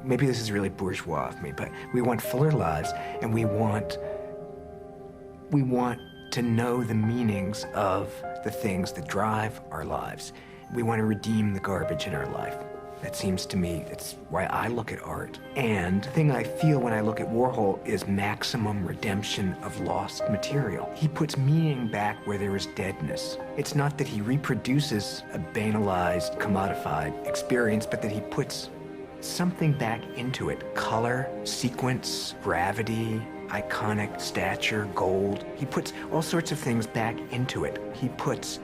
maybe this is really bourgeois of me, but we want fuller lives, and we want to know the meanings of the things that drive our lives. We want to redeem the garbage in our life. That seems to me, it's why I look at art. And the thing I feel when I look at Warhol is maximum redemption of lost material. He puts meaning back where there is deadness. It's not that he reproduces a banalized, commodified experience, but that he puts something back into it. Color, sequence, gravity, iconic stature, gold. He puts all sorts of things back into it. He puts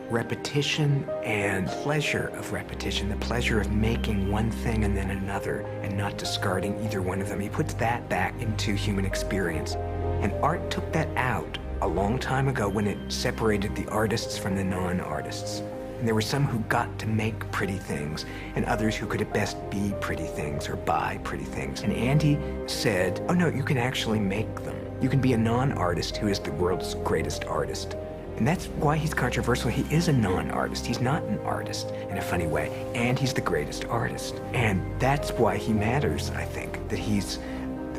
repetition and pleasure of repetition, the pleasure of making one thing and then another and not discarding either one of them. He puts that back into human experience. And art took that out a long time ago when it separated the artists from the non-artists. And there were some who got to make pretty things and others who could at best be pretty things or buy pretty things. And Andy said, oh no, you can actually make them. You can be a non-artist who is the world's greatest artist. And that's why he's controversial. He is a non-artist. He's not an artist in a funny way. And he's the greatest artist. And that's why he matters, I think, that he's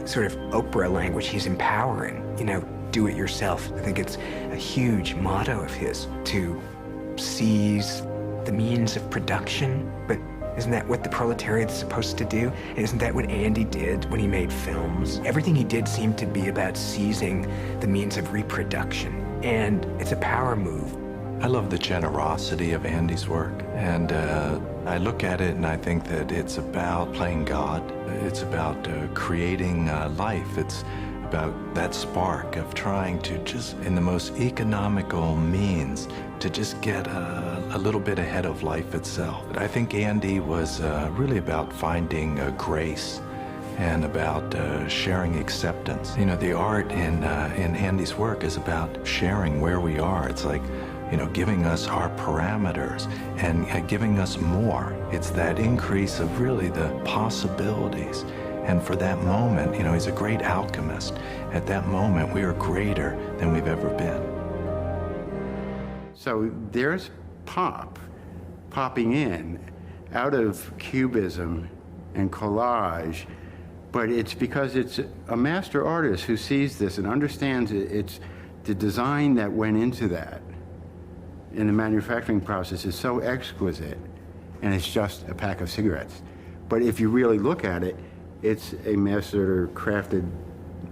sort of Oprah language. He's empowering, you know, do it yourself. I think it's a huge motto of his to seize the means of production. But isn't that what the proletariat's supposed to do? And isn't that what Andy did when he made films? Everything he did seemed to be about seizing the means of reproduction. And it's a power move. I love the generosity of Andy's work. And I look at it and I think that it's about playing God. It's about creating life. It's about that spark of trying to just, in the most economical means, to just get a little bit ahead of life itself. I think Andy was really about finding grace and about sharing acceptance. You know, the art in Andy's work is about sharing where we are. It's like, you know, giving us our parameters and giving us more. It's that increase of really the possibilities. And for that moment, you know, he's a great alchemist. At that moment, we are greater than we've ever been. So there's popping in out of cubism and collage, but it's because it's a master artist who sees this and understands it's the design that went into that in the manufacturing process is so exquisite, and it's just a pack of cigarettes. But if you really look at it, it's a master crafted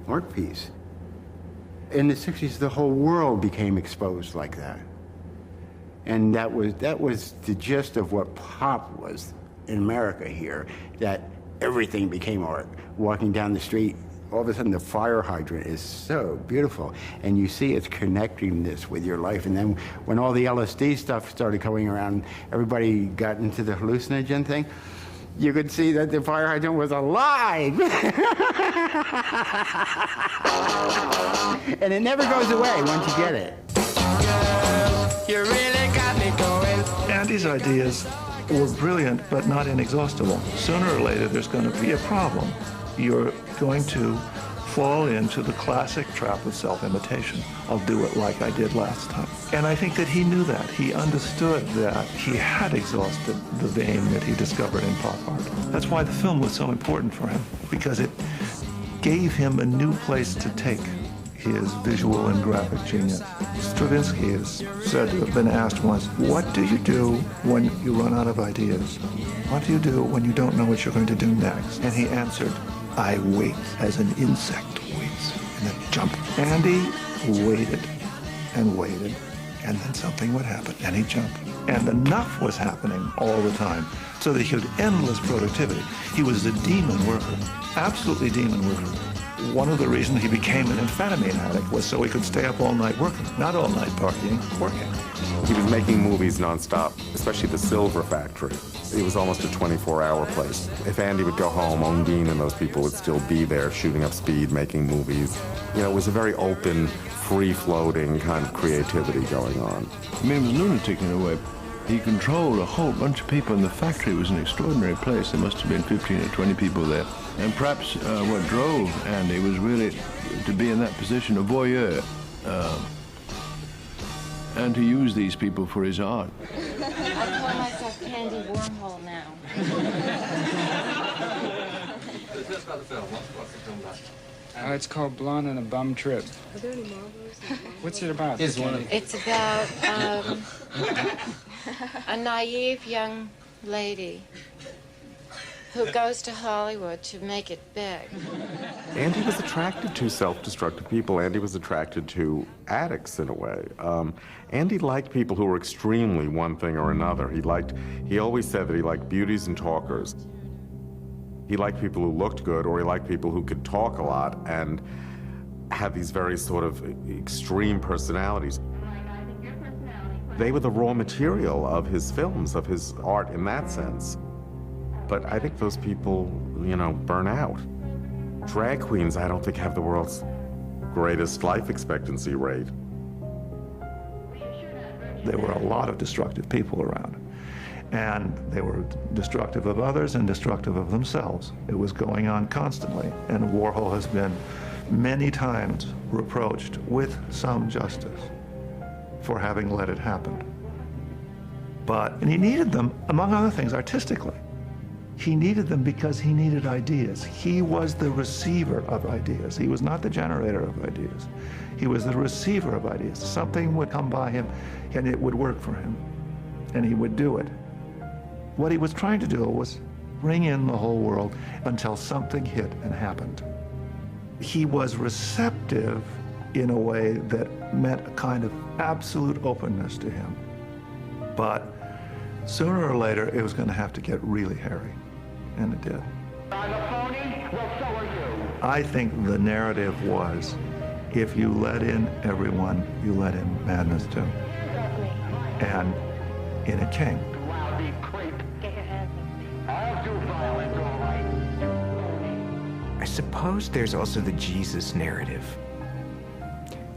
art piece. In the 60s, the whole world became exposed like that. And that was the gist of what pop was in America here, that everything became art. Walking down the street, all of a sudden the fire hydrant is so beautiful, and you see it's connecting this with your life. And then when all the LSD stuff started going around, everybody got into the hallucinogen thing, you could see that the fire hydrant was alive. And it never goes away once you get it. You really got me going. Andy's ideas were brilliant, but not inexhaustible. Sooner or later, there's going to be a problem. You're going to fall into the classic trap of self-imitation. I'll do it like I did last time. And I think that he knew that. He understood that he had exhausted the vein that he discovered in pop art. That's why the film was so important for him, because it gave him a new place to take his visual and graphic genius. Stravinsky is said to have been asked once, what do you do when you run out of ideas? What do you do when you don't know what you're going to do next? And he answered, I wait as an insect waits, and then jumped. Andy waited and waited, and then something would happen, and he jumped. And enough was happening all the time, so that he had endless productivity. He was a demon worker, absolutely demon worker. One of the reasons he became an amphetamine addict was so he could stay up all night working, not all night partying, working. He was making movies nonstop, especially the Silver Factory. It was almost a 24-hour place. If Andy would go home, Undine and those people would still be there, shooting up speed, making movies. You know, it was a very open, free-floating kind of creativity going on. I mean, he was a lunatic in a way. He controlled a whole bunch of people, and the factory was an extraordinary place. There must have been 15 or 20 people there. And perhaps what drove Andy was really to be in that position, a voyeur, and to use these people for his art. I call myself Andy Warhol now. It's called Blonde on a Bum Trip. Are there any marbles? What's it about? It's about a naive young lady who goes to Hollywood to make it big. Andy was attracted to self-destructive people. Andy was attracted to addicts in a way. Andy liked people who were extremely one thing or another. He always said that he liked beauties and talkers. He liked people who looked good, or he liked people who could talk a lot and have these very sort of extreme personalities. They were the raw material of his films, of his art in that sense. But I think those people, burn out. Drag queens, I don't think, have the world's greatest life expectancy rate. There were a lot of destructive people around. And they were destructive of others and destructive of themselves. It was going on constantly. And Warhol has been many times reproached with some justice for having let it happen. And he needed them, among other things, artistically. He needed them because he needed ideas. He was the receiver of ideas. He was not the generator of ideas. He was the receiver of ideas. Something would come by him and it would work for him, and he would do it. What he was trying to do was bring in the whole world until something hit and happened. He was receptive in a way that meant a kind of absolute openness to him. But sooner or later, it was going to have to get really hairy, and it did. I'm a phony? Well, so are you. I think the narrative was, if you let in everyone, you let in madness too. And in it came. Lousy creep. Get your hands off me. I'll do violence, all right. I suppose there's also the Jesus narrative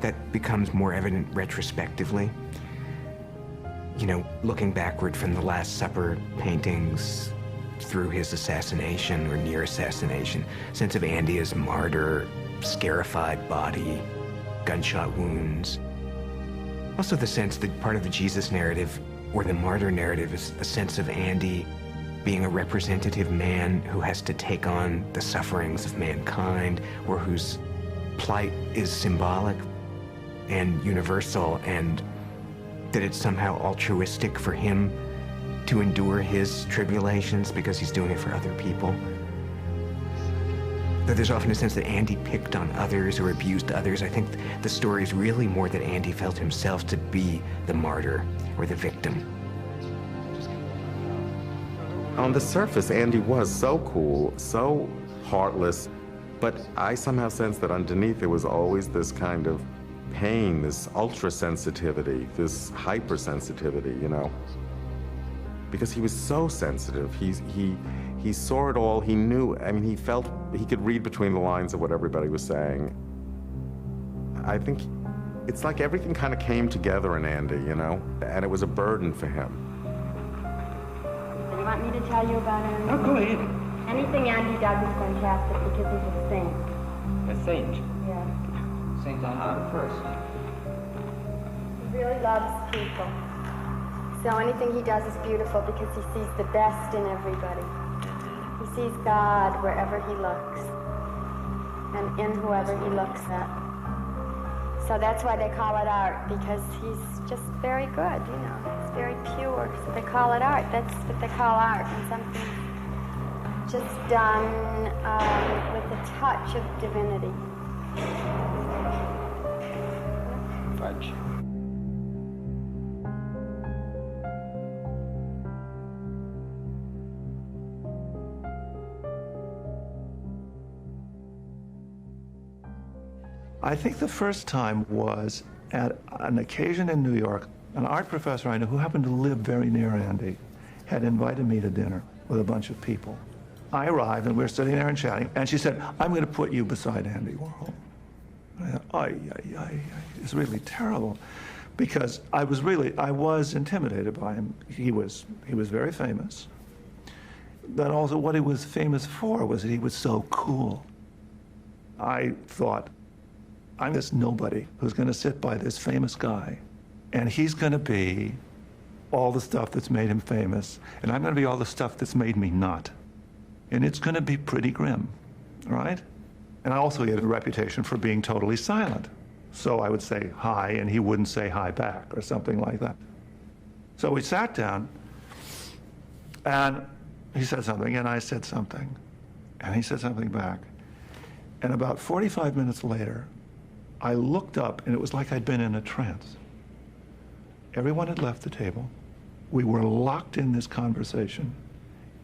that becomes more evident retrospectively. Looking backward from the Last Supper paintings through his assassination or near assassination, sense of Andy as martyr, scarified body, gunshot wounds. Also the sense that part of the Jesus narrative or the martyr narrative is a sense of Andy being a representative man who has to take on the sufferings of mankind, or whose plight is symbolic and universal, and that it's somehow altruistic for him to endure his tribulations because he's doing it for other people. Though there's often a sense that Andy picked on others or abused others, I think the story is really more that Andy felt himself to be the martyr or the victim. On the surface, Andy was so cool, so heartless, but I somehow sensed that underneath there was always this kind of pain, this ultra-sensitivity, this hypersensitivity, because he was so sensitive. He saw it all. He knew. He felt. He could read between the lines of what everybody was saying. I think it's like everything kind of came together in Andy, and it was a burden for him. Do you want me to tell you about Andy? Oh, go ahead. Anything Andy does is fantastic because he's a saint. A saint. Yeah. Saint Andy the First. He really loves people. So anything he does is beautiful because he sees the best in everybody. He sees God wherever he looks and in whoever he looks at. So that's why they call it art, because he's just very good, He's very pure. So they call it art. That's what they call art. And something just done with a touch of divinity. Fudge. I think the first time was at an occasion in New York. An art professor I knew who happened to live very near Andy had invited me to dinner with a bunch of people. I arrived and we were sitting there and chatting, and she said, "I'm going to put you beside Andy Warhol." And I thought, it's really terrible, because I was intimidated by him. He was very famous. But also what he was famous for was that he was so cool. I thought, I'm this nobody who's going to sit by this famous guy, and he's going to be all the stuff that's made him famous, and I'm going to be all the stuff that's made me not. And it's going to be pretty grim. right? And I also had a reputation for being totally silent. So I would say hi, and he wouldn't say hi back, or something like that. So we sat down, and he said something, and I said something, and he said something back. And about 45 minutes later, I looked up, and it was like I'd been in a trance. Everyone had left the table. We were locked in this conversation.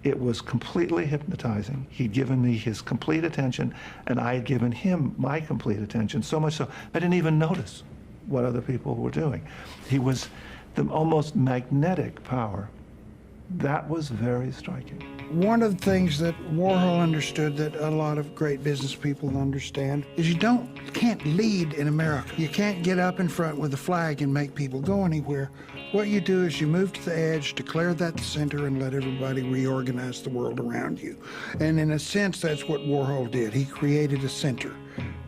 It was completely hypnotizing. He'd given me his complete attention, and I had given him my complete attention, so much so I didn't even notice what other people were doing. He was the almost magnetic power. That was very striking. One of the things that Warhol understood that a lot of great business people understand is you can't lead in America. You can't get up in front with a flag and make people go anywhere. What you do is you move to the edge, declare that the center, and let everybody reorganize the world around you. And in a sense, that's what Warhol did. He created a center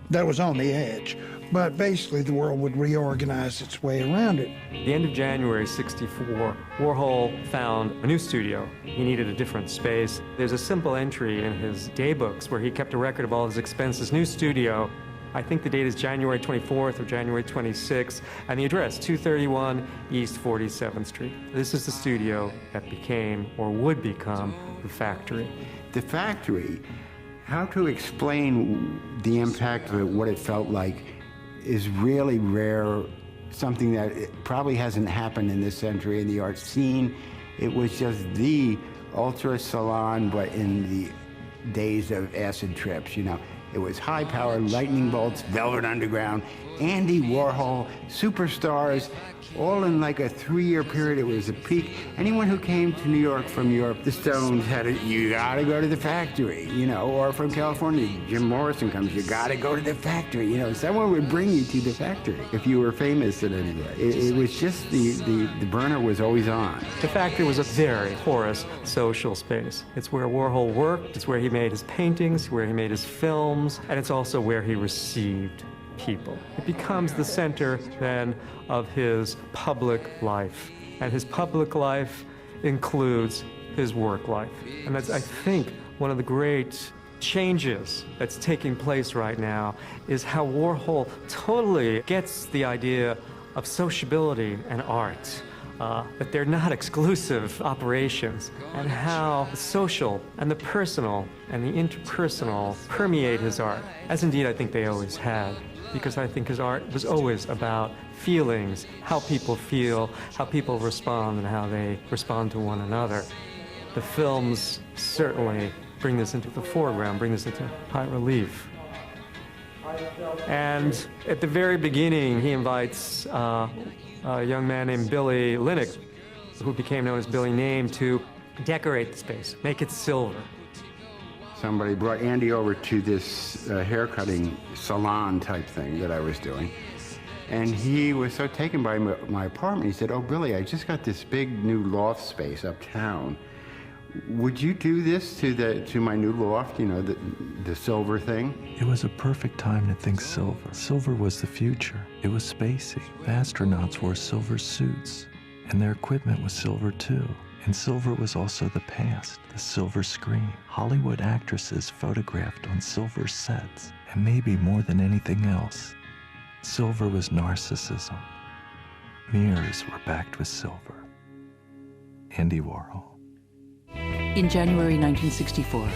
that was on the edge. But basically, the world would reorganize its way around it. At the end of January '64, Warhol found a new studio. He needed a different space. There's a simple entry in his day books where he kept a record of all his expenses. New studio, I think the date is January 24th or January 26th, and the address, 231 East 47th Street. This is the studio that became, or would become, the factory. The factory, how to explain the impact of it, what it felt like, is really rare, something that probably hasn't happened in this century in the art scene. It was just the ultra salon, but in the days of acid trips, you know. It was high-powered lightning bolts, Velvet Underground, Andy Warhol, superstars, all in like a 3-year period. It was a peak. Anyone who came to New York from Europe, the Stones had it, you gotta go to the factory, you know, or from California, Jim Morrison comes, you gotta go to the factory, you know, someone would bring you to the factory if you were famous in any way. It was just the burner was always on. The factory was a very porous social space. It's where Warhol worked, it's where he made his paintings, where he made his films, and it's also where he received people. It becomes the center, then, of his public life. And his public life includes his work life. And that's, I think, one of the great changes that's taking place right now is how Warhol totally gets the idea of sociability and art. That they're not exclusive operations, and how the social and the personal and the interpersonal permeate his art, as indeed I think they always have, because I think his art was always about feelings, how people feel, how people respond, and how they respond to one another. The films certainly bring this into the foreground, bring this into high relief. And at the very beginning, he invites a young man named Billy Linick, who became known as Billy Name, to decorate the space, make it silver. Somebody brought Andy over to this haircutting salon type thing that I was doing. And he was so taken by my apartment, he said, "Oh, Billy, I just got this big new loft space uptown. Would you do this to my new loft, you know, the silver thing?" It was a perfect time to think silver. Silver was the future. It was spacey. The astronauts wore silver suits, and their equipment was silver too. And silver was also the past, the silver screen. Hollywood actresses photographed on silver sets, and maybe more than anything else, silver was narcissism. Mirrors were backed with silver. Andy Warhol. In January 1964,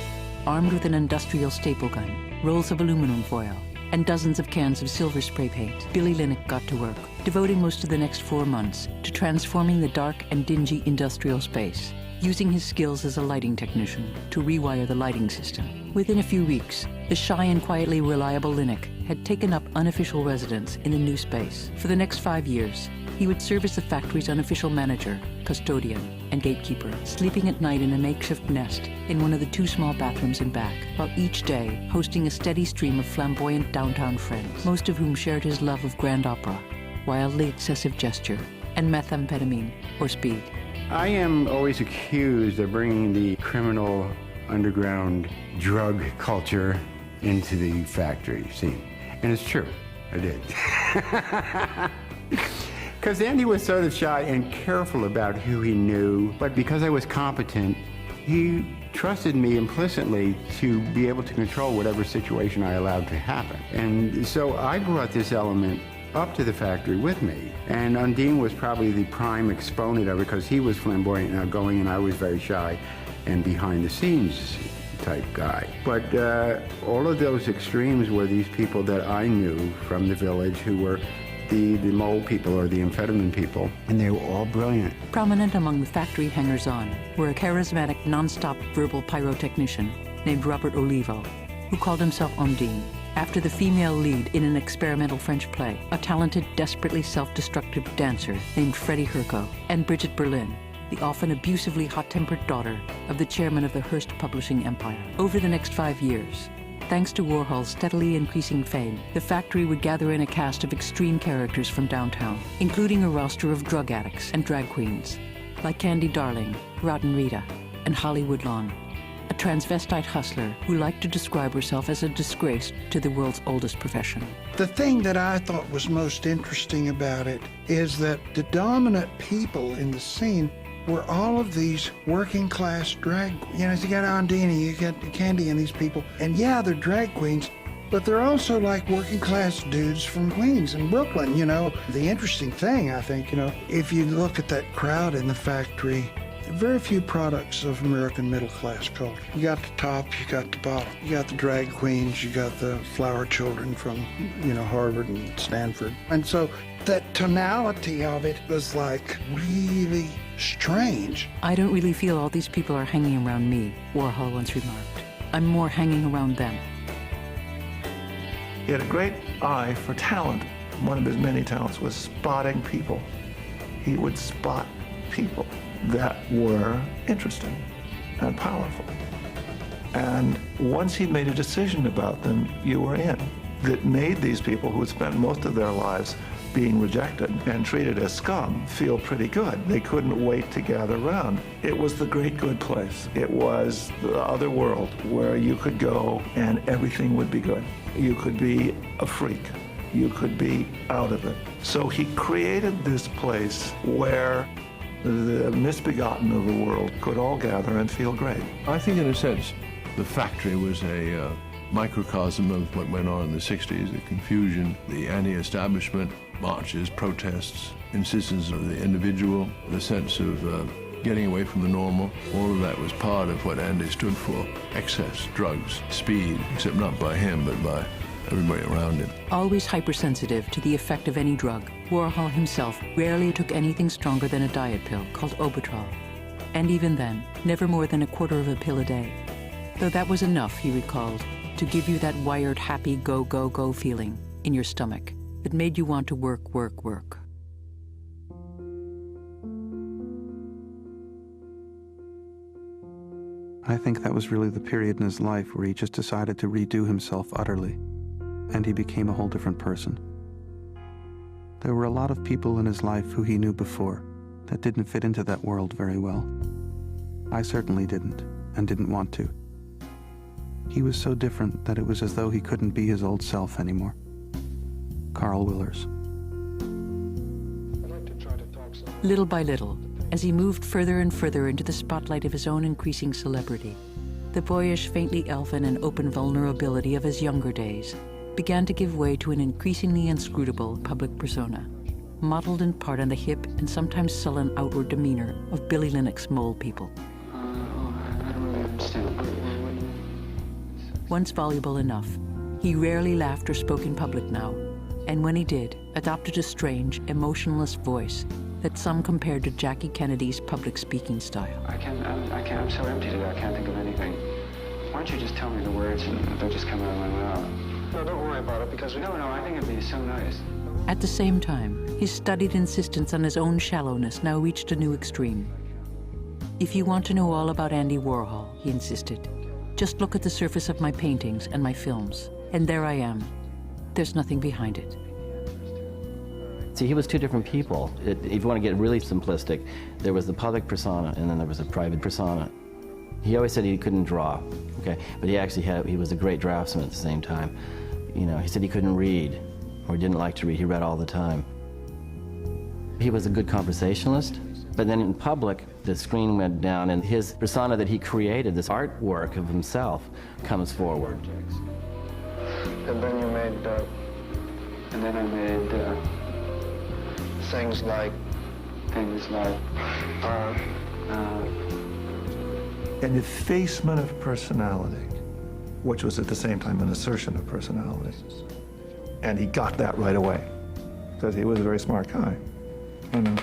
armed with an industrial staple gun, rolls of aluminum foil, and dozens of cans of silver spray paint, Billy Linick got to work, devoting most of the next 4 months to transforming the dark and dingy industrial space, using his skills as a lighting technician to rewire the lighting system. Within a few weeks, the shy and quietly reliable Linick had taken up unofficial residence in the new space. For the next 5 years, he would serve as the factory's unofficial manager, custodian, and gatekeeper, sleeping at night in a makeshift nest in one of the 2 small bathrooms in back, while each day hosting a steady stream of flamboyant downtown friends, most of whom shared his love of grand opera, wildly excessive gesture, and methamphetamine or speed. I am always accused of bringing the criminal underground drug culture into the factory scene. And it's true, I did. Because Andy was sort of shy and careful about who he knew, but because I was competent, He trusted me implicitly to be able to control whatever situation I allowed to happen. And so I brought this element up to the factory with me. And Undine was probably the prime exponent of it because he was flamboyant and outgoing and I was very shy and behind the scenes type guy. But all of those extremes were these people that I knew from the village who were the mole people or the amphetamine people, and they were all brilliant. Prominent among the factory hangers-on were a charismatic, non-stop verbal pyrotechnician named Robert Olivo, who called himself Undine, after the female lead in an experimental French play, a talented, desperately self-destructive dancer named Freddie Herco, and Bridget Berlin, the often abusively hot-tempered daughter of the chairman of the Hearst publishing empire. Over the next 5 years, thanks to Warhol's steadily increasing fame, the factory would gather in a cast of extreme characters from downtown, including a roster of drug addicts and drag queens, like Candy Darling, Rotten Rita, and Holly Woodlawn, a transvestite hustler who liked to describe herself as a disgrace to the world's oldest profession. The thing that I thought was most interesting about it is that the dominant people in the scene were all of these working class drag, you got Undine, you got Candy and these people, and yeah, they're drag queens, but they're also like working class dudes from Queens and Brooklyn, The interesting thing, I think, if you look at that crowd in the factory, very few products of American middle class culture. You got the top, you got the bottom. You got the drag queens, you got the flower children from, Harvard and Stanford. And so that tonality of it was like really strange. I don't really feel all these people are hanging around me, Warhol once remarked. I'm more hanging around them. He had a great eye for talent. One of his many talents was spotting people. He would spot people that were interesting and powerful. And once he made a decision about them, you were in. That made these people who had spent most of their lives being rejected and treated as scum feel pretty good. They couldn't wait to gather around. It was the great good place. It was the other world where you could go and everything would be good. You could be a freak. You could be out of it. So he created this place where the misbegotten of the world could all gather and feel great. I think, in a sense, the factory was a microcosm of what went on in the 60s, the confusion, the anti-establishment, marches, protests, insistence of the individual, the sense of getting away from the normal. All of that was part of what Andy stood for. Excess, drugs, speed, except not by him, but by everybody around him. Always hypersensitive to the effect of any drug, Warhol himself rarely took anything stronger than a diet pill called Obitrol. And even then, never more than a quarter of a pill a day. Though that was enough, he recalled, to give you that wired, happy, go, go, go feeling in your stomach that made you want to work, work, work. I think that was really the period in his life where he just decided to redo himself utterly, and he became a whole different person. There were a lot of people in his life who he knew before that didn't fit into that world very well. I certainly didn't, and didn't want to. He was so different that it was as though he couldn't be his old self anymore. Carl Willers. Little by little, as he moved further and further into the spotlight of his own increasing celebrity, the boyish, faintly elfin and open vulnerability of his younger days began to give way to an increasingly inscrutable public persona, modeled in part on the hip and sometimes sullen outward demeanor of Billy Lynnock's Mole People. I don't really understand. Once voluble enough, he rarely laughed or spoke in public now, and when he did, adopted a strange, emotionless voice that some compared to Jackie Kennedy's public speaking style. I'm so empty today, I can't think of anything. Why don't you just tell me the words and they'll just come out of my mouth? No, don't worry about it, because no, I think it'd be so nice. At the same time, his studied insistence on his own shallowness now reached a new extreme. If you want to know all about Andy Warhol, he insisted, just look at the surface of my paintings and my films, and there I am. There's nothing behind it. See, he was two different people. If you want to get really simplistic, there was the public persona and then there was a private persona. He always said he couldn't draw, okay? But he was a great draftsman at the same time. He said he couldn't read or didn't like to read. He read all the time. He was a good conversationalist, But then in public, the screen went down, and his persona that he created, this artwork of himself, comes forward. And then you made, and then I made things like, An effacement of personality, which was at the same time an assertion of personality. And he got that right away, because he was a very smart guy. You know?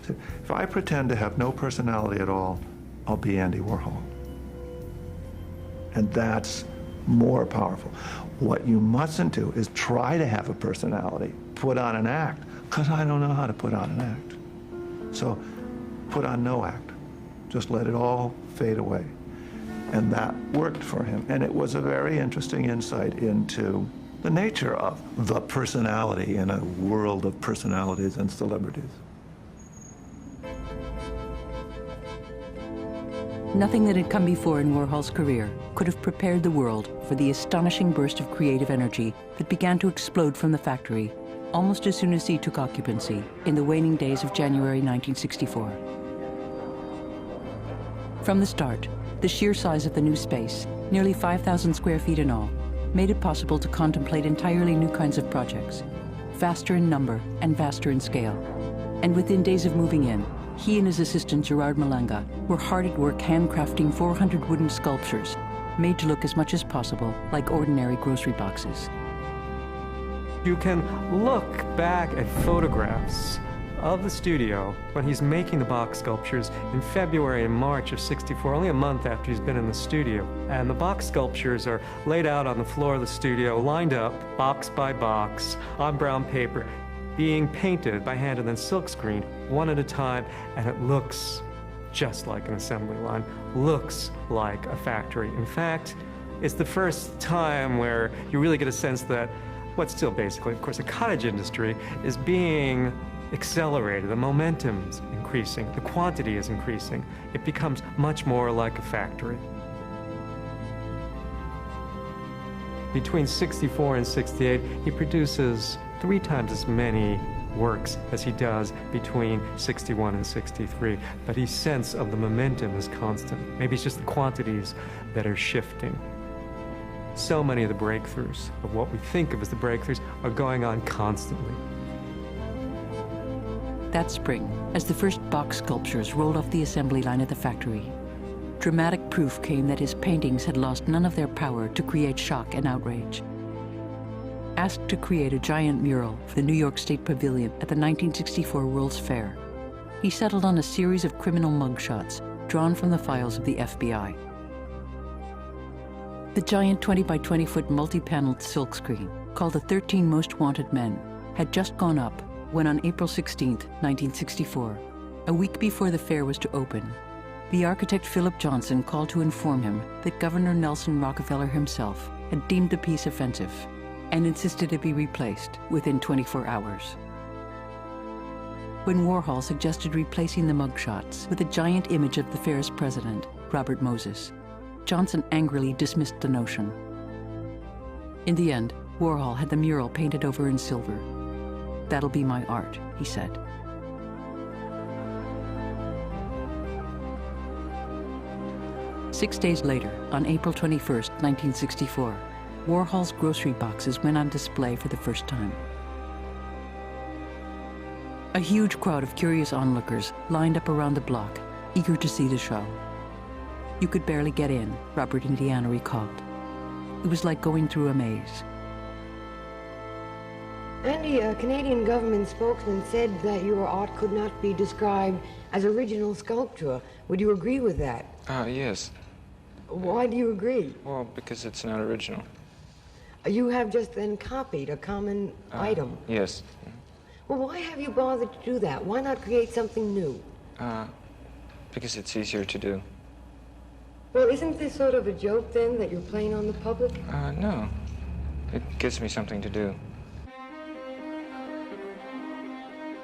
So if I pretend to have no personality at all, I'll be Andy Warhol. And that's more powerful. What you mustn't do is try to have a personality, put on an act, because I don't know how to put on an act. So put on no act. Just let it all fade away. And that worked for him. And it was a very interesting insight into the nature of the personality in a world of personalities and celebrities. Nothing that had come before in Warhol's career could have prepared the world for the astonishing burst of creative energy that began to explode from the factory almost as soon as he took occupancy in the waning days of January 1964. From the start, the sheer size of the new space, nearly 5,000 square feet in all, made it possible to contemplate entirely new kinds of projects, vaster in number and vaster in scale. And within days of moving in, he and his assistant Gerard Malanga were hard at work handcrafting 400 wooden sculptures, made to look as much as possible like ordinary grocery boxes. You can look back at photographs of the studio when he's making the box sculptures in February and March of '64, only a month after he's been in the studio. And the box sculptures are laid out on the floor of the studio, lined up, box by box, on brown paper, being painted by hand and then silkscreened one at a time, and it looks just like an assembly line, looks like a factory. In fact, it's the first time where you really get a sense that what's still basically, of course, a cottage industry is being accelerated. The momentum's increasing, the quantity is increasing. It becomes much more like a factory. Between '64 and '68, he produces 3 times as many works as he does between '61 and '63, but his sense of the momentum is constant. Maybe it's just the quantities that are shifting. So many of the breakthroughs of what we think of as the breakthroughs are going on constantly. That spring, as the first box sculptures rolled off the assembly line at the factory, dramatic proof came that his paintings had lost none of their power to create shock and outrage. Asked to create a giant mural for the New York State Pavilion at the 1964 World's Fair, he settled on a series of criminal mugshots drawn from the files of the FBI. The giant 20 by 20 foot multi-paneled silkscreen, called The 13 Most Wanted Men, had just gone up when on April 16, 1964, a week before the fair was to open, the architect Philip Johnson called to inform him that Governor Nelson Rockefeller himself had deemed the piece offensive and insisted it be replaced within 24 hours. When Warhol suggested replacing the mugshots with a giant image of the fair's president, Robert Moses, Johnson angrily dismissed the notion. In the end, Warhol had the mural painted over in silver. "That'll be my art," he said. Six days later, on April 21, 1964, Warhol's grocery boxes went on display for the first time. A huge crowd of curious onlookers lined up around the block, eager to see the show. You could barely get in, Robert Indiana recalled. It was like going through a maze. Andy, a Canadian government spokesman said that your art could not be described as original sculpture. Would you agree with that? Yes. Why do you agree? Well, because it's not original. You have just then copied a common item. Yes. Well, why have you bothered to do that? Why not create something new? Because it's easier to do. Well, isn't this sort of a joke, then, that you're playing on the public? No. It gives me something to do.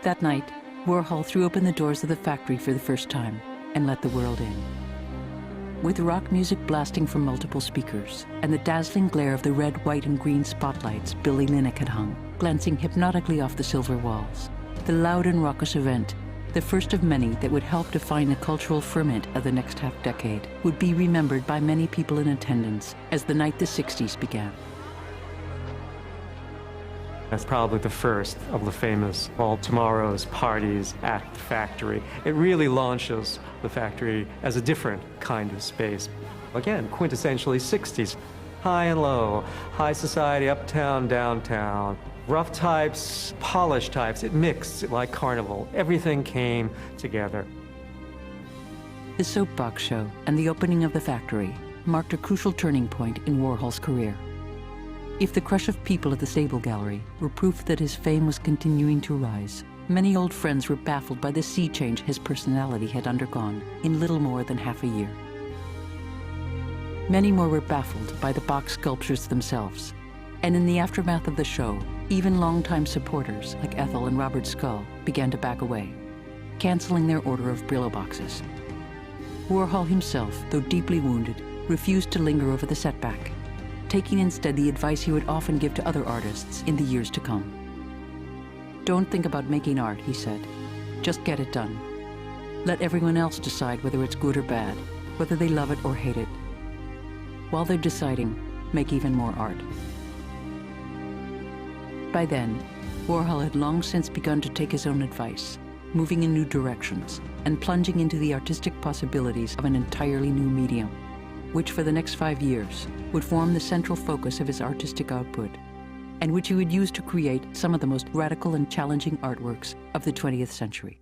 That night, Warhol threw open the doors of the factory for the first time and let the world in. With rock music blasting from multiple speakers and the dazzling glare of the red, white, and green spotlights Billy Linick had hung, glancing hypnotically off the silver walls, the loud and raucous event, the first of many that would help define the cultural ferment of the next half-decade, would be remembered by many people in attendance as the night the 60s began. That's probably the first of the famous all tomorrow's parties at the factory. It really launches the factory as a different kind of space. Again, quintessentially 60s. High and low, high society, uptown, downtown, rough types, polished types. It mixed like carnival. Everything came together. The soapbox show and the opening of the factory marked a crucial turning point in Warhol's career. If the crush of people at the Stable Gallery were proof that his fame was continuing to rise, many old friends were baffled by the sea change his personality had undergone in little more than half a year. Many more were baffled by the box sculptures themselves. And in the aftermath of the show, even longtime supporters like Ethel and Robert Scull began to back away, canceling their order of Brillo boxes. Warhol himself, though deeply wounded, refused to linger over the setback, taking instead the advice he would often give to other artists in the years to come. "Don't think about making art," he said. "Just get it done. Let everyone else decide whether it's good or bad, whether they love it or hate it. While they're deciding, make even more art." By then, Warhol had long since begun to take his own advice, moving in new directions and plunging into the artistic possibilities of an entirely new medium, which for the next 5 years would form the central focus of his artistic output, and which he would use to create some of the most radical and challenging artworks of the 20th century.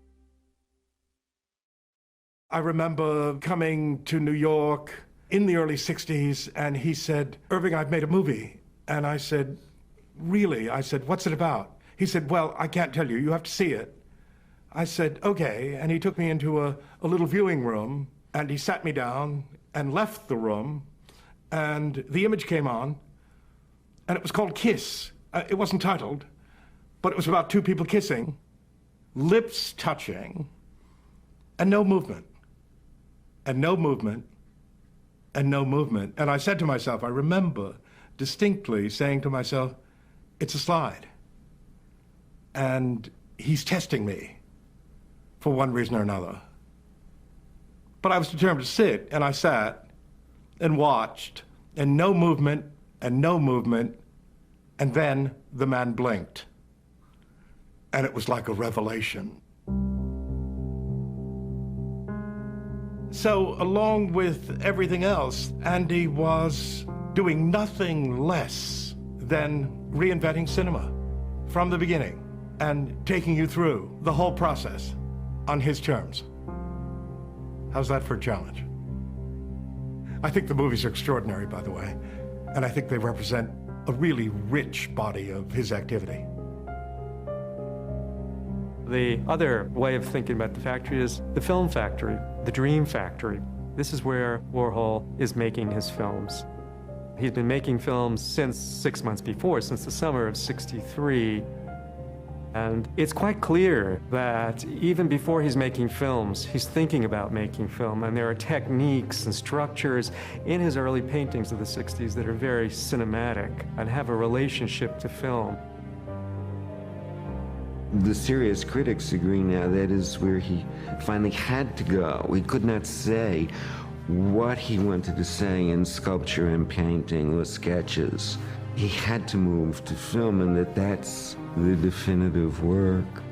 I remember coming to New York in the early 60s, and he said, "Irving, I've made a movie." And I said, "Really?" I said, "What's it about?" He said, "Well, I can't tell you. You have to see it." I said, "Okay." And he took me into a little viewing room, and he sat me down and left the room, and the image came on, and it was called Kiss. It wasn't titled, but it was about two people kissing, lips touching, and no movement, and no movement, and no movement. And I said to myself, I remember distinctly saying to myself, it's a slide. And he's testing me for one reason or another. But I was determined to sit, and I sat and watched, and no movement, and no movement, and then the man blinked. And it was like a revelation. So, along with everything else, Andy was doing nothing less than reinventing cinema from the beginning and taking you through the whole process on his terms. How's that for a challenge? I think the movies are extraordinary, by the way, and I think they represent a really rich body of his activity. The other way of thinking about the factory is the film factory, the dream factory. This is where Warhol is making his films. He's been making films since 6 months before, since the summer of '63. And it's quite clear that even before he's making films, he's thinking about making film. And there are techniques and structures in his early paintings of the '60s that are very cinematic and have a relationship to film. The serious critics agree now that is where he finally had to go. He could not say what he wanted to say in sculpture and painting or sketches. He had to move to film, and that's the definitive work.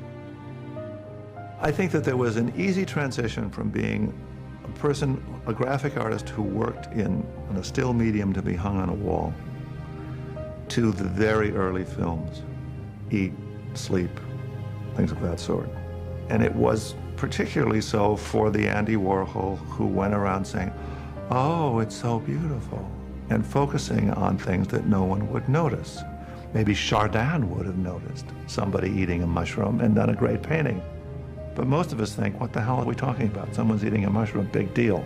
I think that there was an easy transition from being a person, a graphic artist who worked in a still medium to be hung on a wall, to the very early films, Eat, Sleep, things of that sort. And it was particularly so for the Andy Warhol who went around saying, "Oh, it's so beautiful," and focusing on things that no one would notice. Maybe Chardin would have noticed somebody eating a mushroom and done a great painting. But most of us think, what the hell are we talking about? Someone's eating a mushroom, big deal.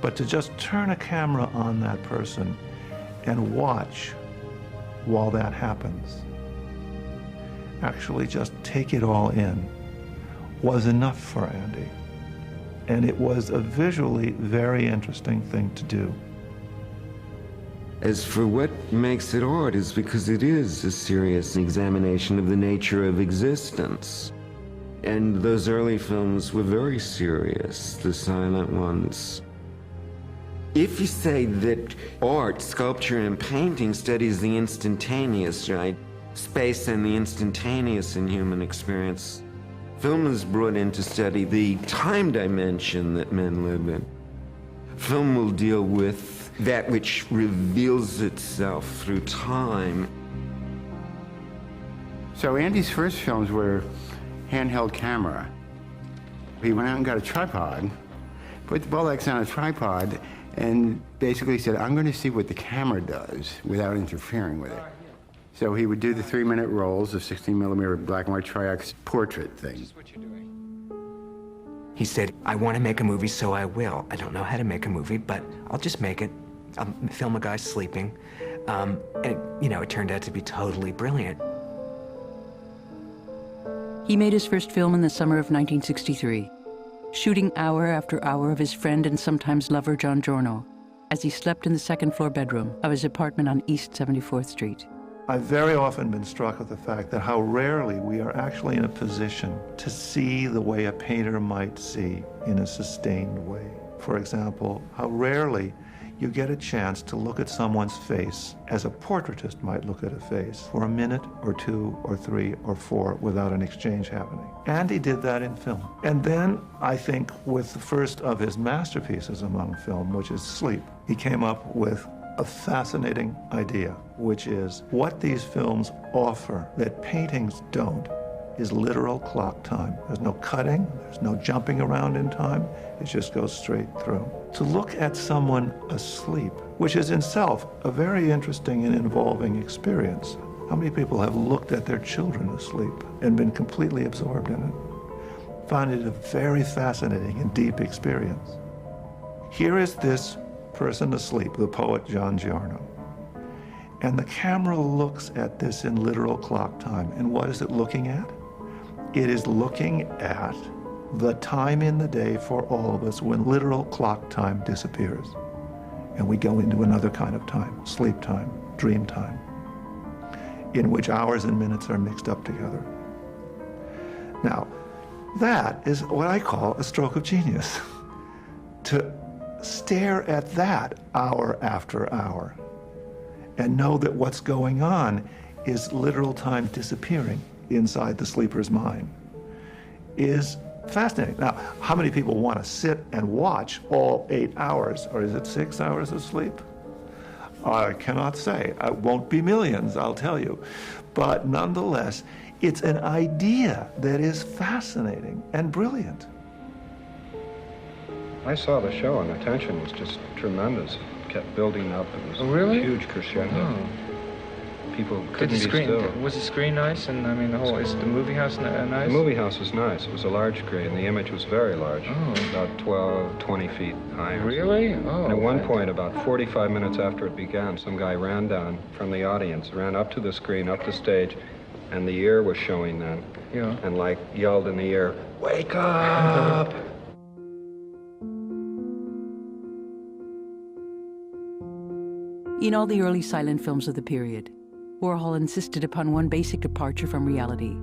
But to just turn a camera on that person and watch while that happens, actually just take it all in, was enough for Andy. And it was a visually very interesting thing to do. As for what makes it art, is because it is a serious examination of the nature of existence. And those early films were very serious, the silent ones. If you say that art, sculpture, and painting studies the instantaneous, right? Space and the instantaneous in human experience, film is brought in to study the time dimension that men live in. Film will deal with that which reveals itself through time. So Andy's first films were handheld camera. He went out and got a tripod, put the Bolex on a tripod, and basically said, I'm going to see what the camera does without interfering with it. So he would do the 3-minute rolls of 16mm black and white Tri-X portrait thing. He said, I want to make a movie, so I will. I don't know how to make a movie, but I'll just make it. I'll film a guy sleeping. And, you know, it turned out to be totally brilliant. He made his first film in the summer of 1963, shooting hour after hour of his friend and sometimes lover John Giorno as he slept in the second-floor bedroom of his apartment on East 74th Street. I've very often been struck with the fact that how rarely we are actually in a position to see the way a painter might see in a sustained way. For example, how rarely you get a chance to look at someone's face as a portraitist might look at a face for a minute or 2 or 3 or 4 without an exchange happening. Andy did that in film. And then I think with the first of his masterpieces among film, which is Sleep, he came up with a fascinating idea, which is what these films offer that paintings don't is literal clock time. There's no cutting, there's no jumping around in time, it just goes straight through. To look at someone asleep, which is in itself a very interesting and involving experience. How many people have looked at their children asleep and been completely absorbed in it? Found it a very fascinating and deep experience. Here is this person asleep, the poet John Giorno. And the camera looks at this in literal clock time. And what is it looking at? It is looking at the time in the day for all of us when literal clock time disappears. And we go into another kind of time, sleep time, dream time, in which hours and minutes are mixed up together. Now, that is what I call a stroke of genius. To stare at that hour after hour and know that what's going on is literal time disappearing inside the sleeper's mind is fascinating. Now, how many people want to sit and watch all 8 hours, or is it 6 hours of sleep? I cannot say. It won't be millions, I'll tell you. But nonetheless, it's an idea that is fascinating and brilliant. I saw the show and the tension was just tremendous. It kept building up. It was really? a huge crescendo. Oh. People couldn't be still. Was the screen nice? And I mean, is the movie house nice? The movie house was nice. It was a large screen. The image was very large, about 12, 20 feet high. Really? Oh. And at one point, about 45 minutes after it began, some guy ran down from the audience, ran up to the screen, up the stage, and the ear was showing then. Yeah. And like yelled in the ear, "Wake up!" In all the early silent films of the period, Warhol insisted upon one basic departure from reality.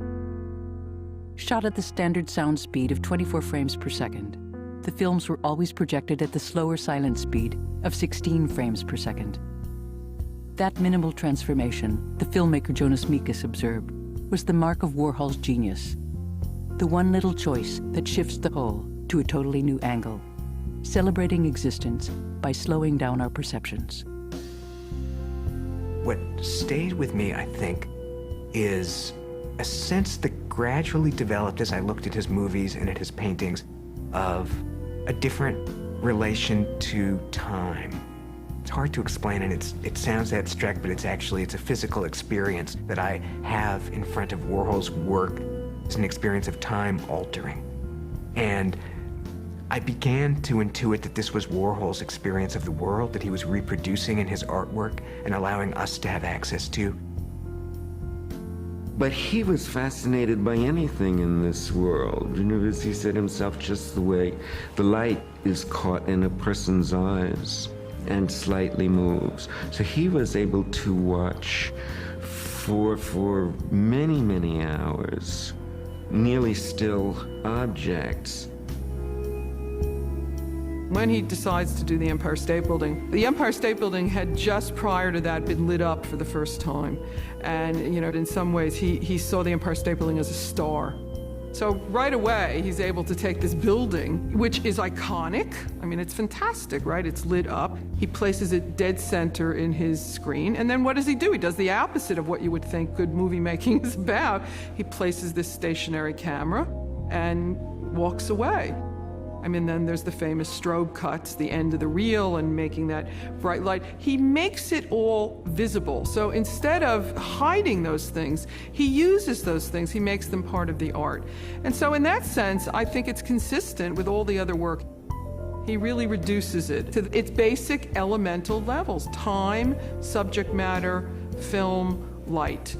Shot at the standard sound speed of 24 frames per second, the films were always projected at the slower silent speed of 16 frames per second. That minimal transformation, the filmmaker Jonas Mekas observed, was the mark of Warhol's genius. The one little choice that shifts the whole to a totally new angle, celebrating existence by slowing down our perceptions. What stayed with me, I think, is a sense that gradually developed as I looked at his movies and at his paintings of a different relation to time. It's hard to explain, and it sounds abstract, but it's a physical experience that I have in front of Warhol's work. It's an experience of time altering. And I began to intuit that this was Warhol's experience of the world that he was reproducing in his artwork and allowing us to have access to. But he was fascinated by anything in this world. You know, as he said himself, just the way the light is caught in a person's eyes and slightly moves. So he was able to watch for many, many hours nearly still objects. When he decides to do the Empire State Building had just prior to that been lit up for the first time. And, you know, in some ways, he saw the Empire State Building as a star. So right away, he's able to take this building, which is iconic. I mean, it's fantastic, right? It's lit up. He places it dead center in his screen. And then what does he do? He does the opposite of what you would think good movie making is about. He places this stationary camera and walks away. I mean, then there's the famous strobe cuts, the end of the reel and making that bright light. He makes it all visible. So instead of hiding those things, he uses those things, he makes them part of the art. And so in that sense, I think it's consistent with all the other work. He really reduces it to its basic elemental levels: time, subject matter, film, light.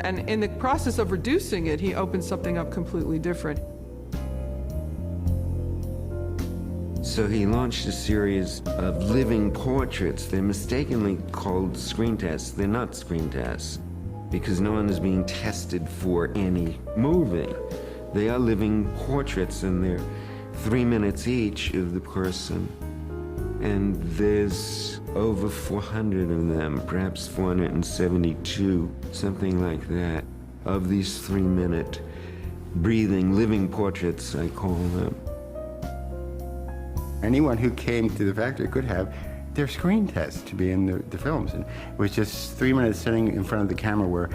And in the process of reducing it, he opens something up completely different. So he launched a series of living portraits. They're mistakenly called screen tests. They're not screen tests because no one is being tested for any movie. They are living portraits, and they're 3 minutes each of the person. And there's over 400 of them, perhaps 472, something like that, of these 3-minute breathing living portraits, I call them. Anyone who came to the factory could have their screen test to be in the films. And it was just 3 minutes sitting in front of the camera where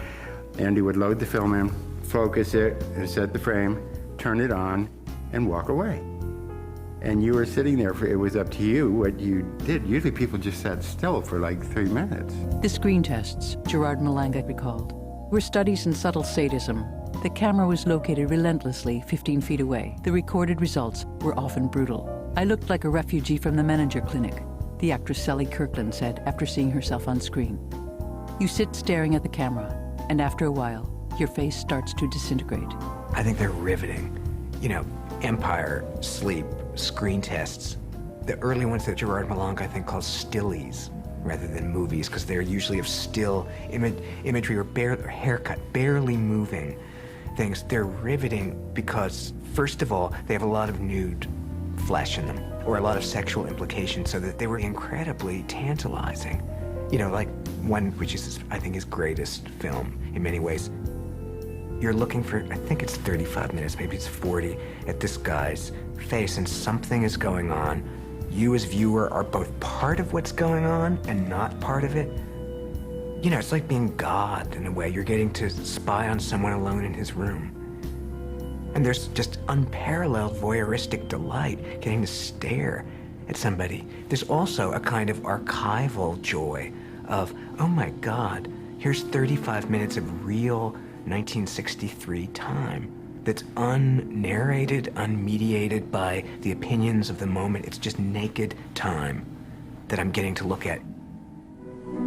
Andy would load the film in, focus it, set the frame, turn it on, and walk away. And you were sitting there, it was up to you what you did. Usually people just sat still for like 3 minutes. The screen tests, Gerard Malanga recalled, were studies in subtle sadism. The camera was located relentlessly 15 feet away. The recorded results were often brutal. I looked like a refugee from the Menninger Clinic, the actress Sally Kirkland said after seeing herself on screen. You sit staring at the camera, and after a while, your face starts to disintegrate. I think they're riveting. You know, Empire, Sleep, screen tests. The early ones that Gerard Malanga, I think, calls stillies rather than movies, because they're usually of still imagery or haircut, barely moving things. They're riveting because, first of all, they have a lot of nude flesh in them, or a lot of sexual implications, so that they were incredibly tantalizing. You know, like one, which is, I think, his greatest film in many ways. You're looking for, I think it's 35 minutes, maybe it's 40, at this guy's face, and something is going on. You as viewer are both part of what's going on and not part of it. You know, it's like being God in a way. You're getting to spy on someone alone in his room. And there's just unparalleled voyeuristic delight getting to stare at somebody. There's also a kind of archival joy of, oh my God, here's 35 minutes of real 1963 time that's unnarrated, unmediated by the opinions of the moment. It's just naked time that I'm getting to look at.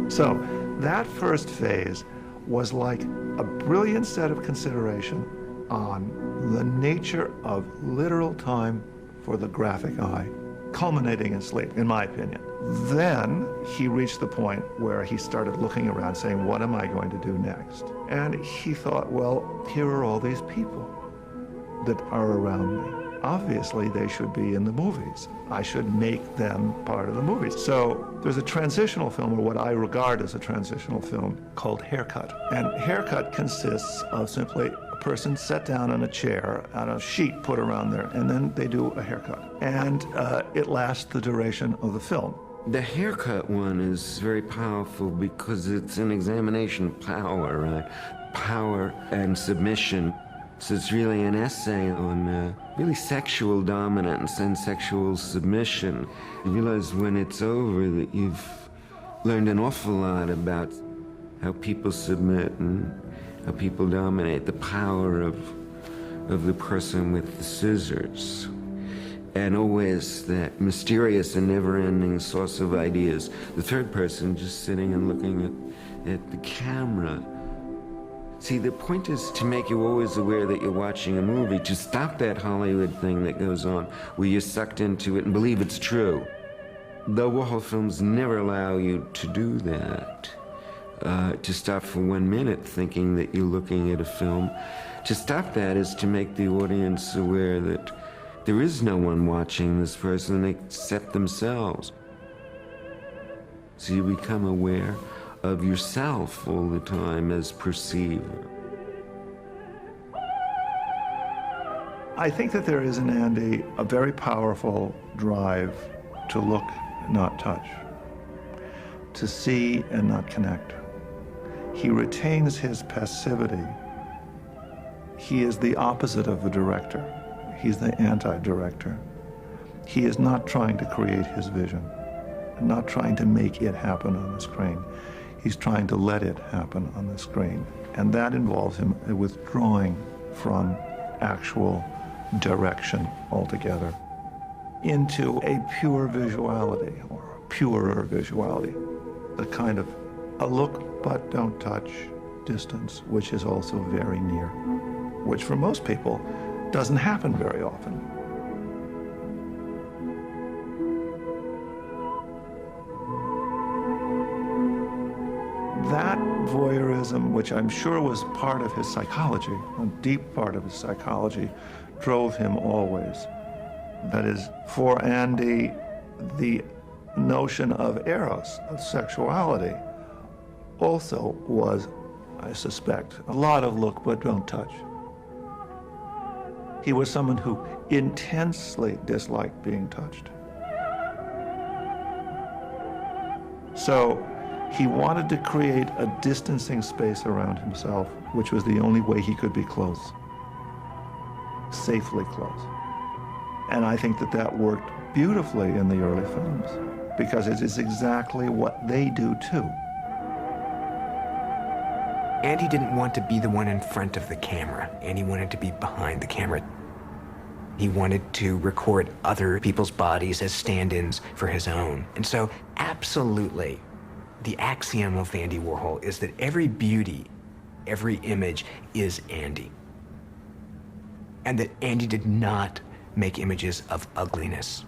So that first phase was like a brilliant set of consideration on the nature of literal time for the graphic eye, culminating in Sleep, in my opinion. Then he reached the point where he started looking around saying, what am I going to do next? And he thought, well, here are all these people that are around me. Obviously, they should be in the movies. I should make them part of the movies. So there's a transitional film, or what I regard as a transitional film, called Haircut. And Haircut consists of simply a person set down on a chair, on a sheet put around there, and then they do a haircut. And it lasts the duration of the film. The haircut one is very powerful because it's an examination of power, right? Power and submission. So it's really an essay on really sexual dominance and sexual submission. You realize when it's over that you've learned an awful lot about how people submit and how people dominate, the power of the person with the scissors. And always that mysterious and never-ending source of ideas. The third person just sitting and looking at the camera. See, the point is to make you always aware that you're watching a movie, to stop that Hollywood thing that goes on, where you're sucked into it and believe it's true. The Warhol films never allow you to do that. to stop for 1 minute thinking that you're looking at a film. To stop that is to make the audience aware that there is no one watching this person except themselves. So you become aware of yourself all the time as perceiver. I think that there is in Andy a very powerful drive to look and not touch, to see and not connect. He retains his passivity. He is the opposite of the director. He's the anti-director. He is not trying to create his vision, not trying to make it happen on the screen. He's trying to let it happen on the screen. And that involves him withdrawing from actual direction altogether into a pure visuality, or purer visuality, the kind of a look but don't touch distance, which is also very near, which for most people doesn't happen very often. That voyeurism, which I'm sure was part of his psychology, a deep part of his psychology, drove him always. That is, for Andy, the notion of eros, of sexuality, also was, I suspect, a lot of look but don't touch. He was someone who intensely disliked being touched. So he wanted to create a distancing space around himself, which was the only way he could be close, safely close. And I think that that worked beautifully in the early films, because it is exactly what they do too. Andy didn't want to be the one in front of the camera. Andy wanted to be behind the camera. He wanted to record other people's bodies as stand-ins for his own. And so, absolutely, the axiom of Andy Warhol is that every beauty, every image is Andy. And that Andy did not make images of ugliness.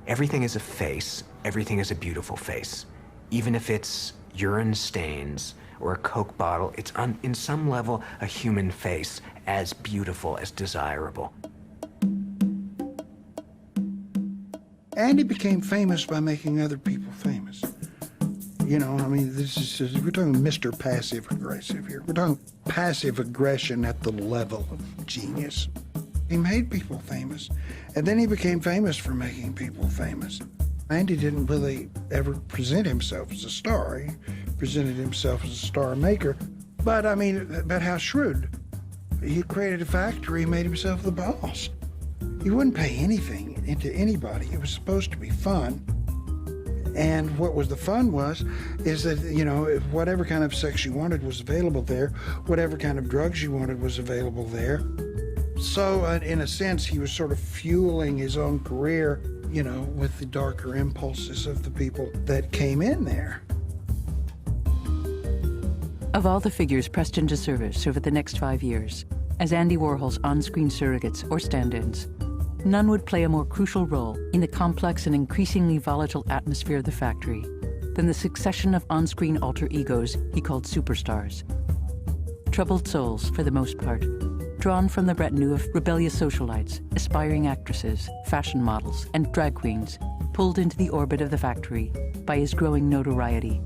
Everything is a face. Everything is a beautiful face. Even if it's urine stains or a Coke bottle, it's on, in some level, a human face, as beautiful, as desirable. Andy became famous by making other people famous. You know, I mean, we're talking Mr. Passive Aggressive here. We're talking passive aggression at the level of genius. He made people famous, and then he became famous for making people famous. Andy didn't really ever present himself as a star. He presented himself as a star maker, but I mean, but how shrewd. He created a factory, he made himself the boss. He wouldn't pay anything into anybody. It was supposed to be fun. And what was the fun is that, you know, if whatever kind of sex you wanted was available there, whatever kind of drugs you wanted was available there. So, in a sense, he was sort of fueling his own career, you know, with the darker impulses of the people that came in there. Of all the figures pressed into service over the next 5 years, as Andy Warhol's on-screen surrogates or stand-ins, none would play a more crucial role in the complex and increasingly volatile atmosphere of the factory than the succession of on-screen alter egos he called superstars. Troubled souls, for the most part, drawn from the retinue of rebellious socialites, aspiring actresses, fashion models, and drag queens, pulled into the orbit of the factory by his growing notoriety.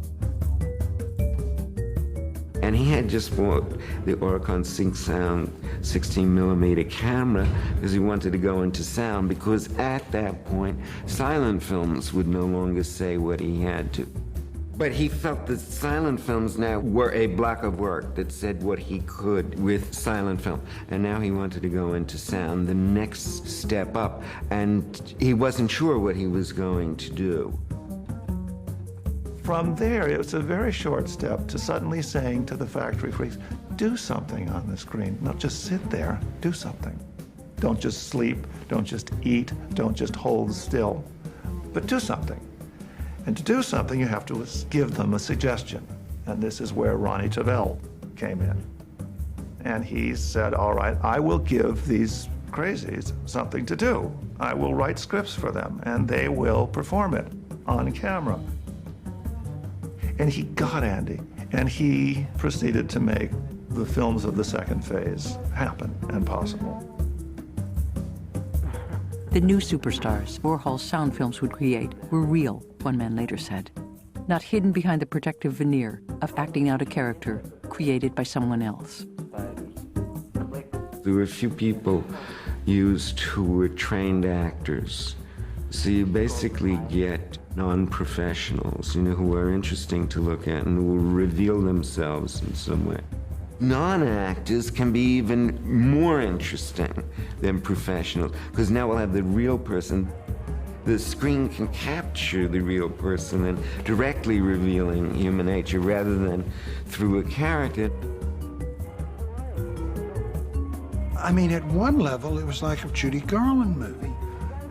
And he had just bought the Oricon Sync Sound 16mm camera because he wanted to go into sound, because at that point, silent films would no longer say what he had to. But he felt that silent films now were a block of work that said what he could with silent film. And now he wanted to go into sound, the next step up. And he wasn't sure what he was going to do. From there, it was a very short step to suddenly saying to the factory freaks, do something on the screen, not just sit there, do something. Don't just sleep, don't just eat, don't just hold still, but do something. And to do something, you have to give them a suggestion. And this is where Ronnie Tavel came in. And he said, all right, I will give these crazies something to do. I will write scripts for them, and they will perform it on camera. And he got Andy, and he proceeded to make the films of the second phase happen and possible. The new superstars Warhol's sound films would create were real, one man later said, not hidden behind the protective veneer of acting out a character created by someone else. There were a few people used who were trained actors. So you basically get non-professionals, who are interesting to look at and who will reveal themselves in some way. Non-actors can be even more interesting than professionals, because now we'll have the real person. The screen can capture the real person and directly revealing human nature rather than through a character. I mean, at one level, it was like a Judy Garland movie.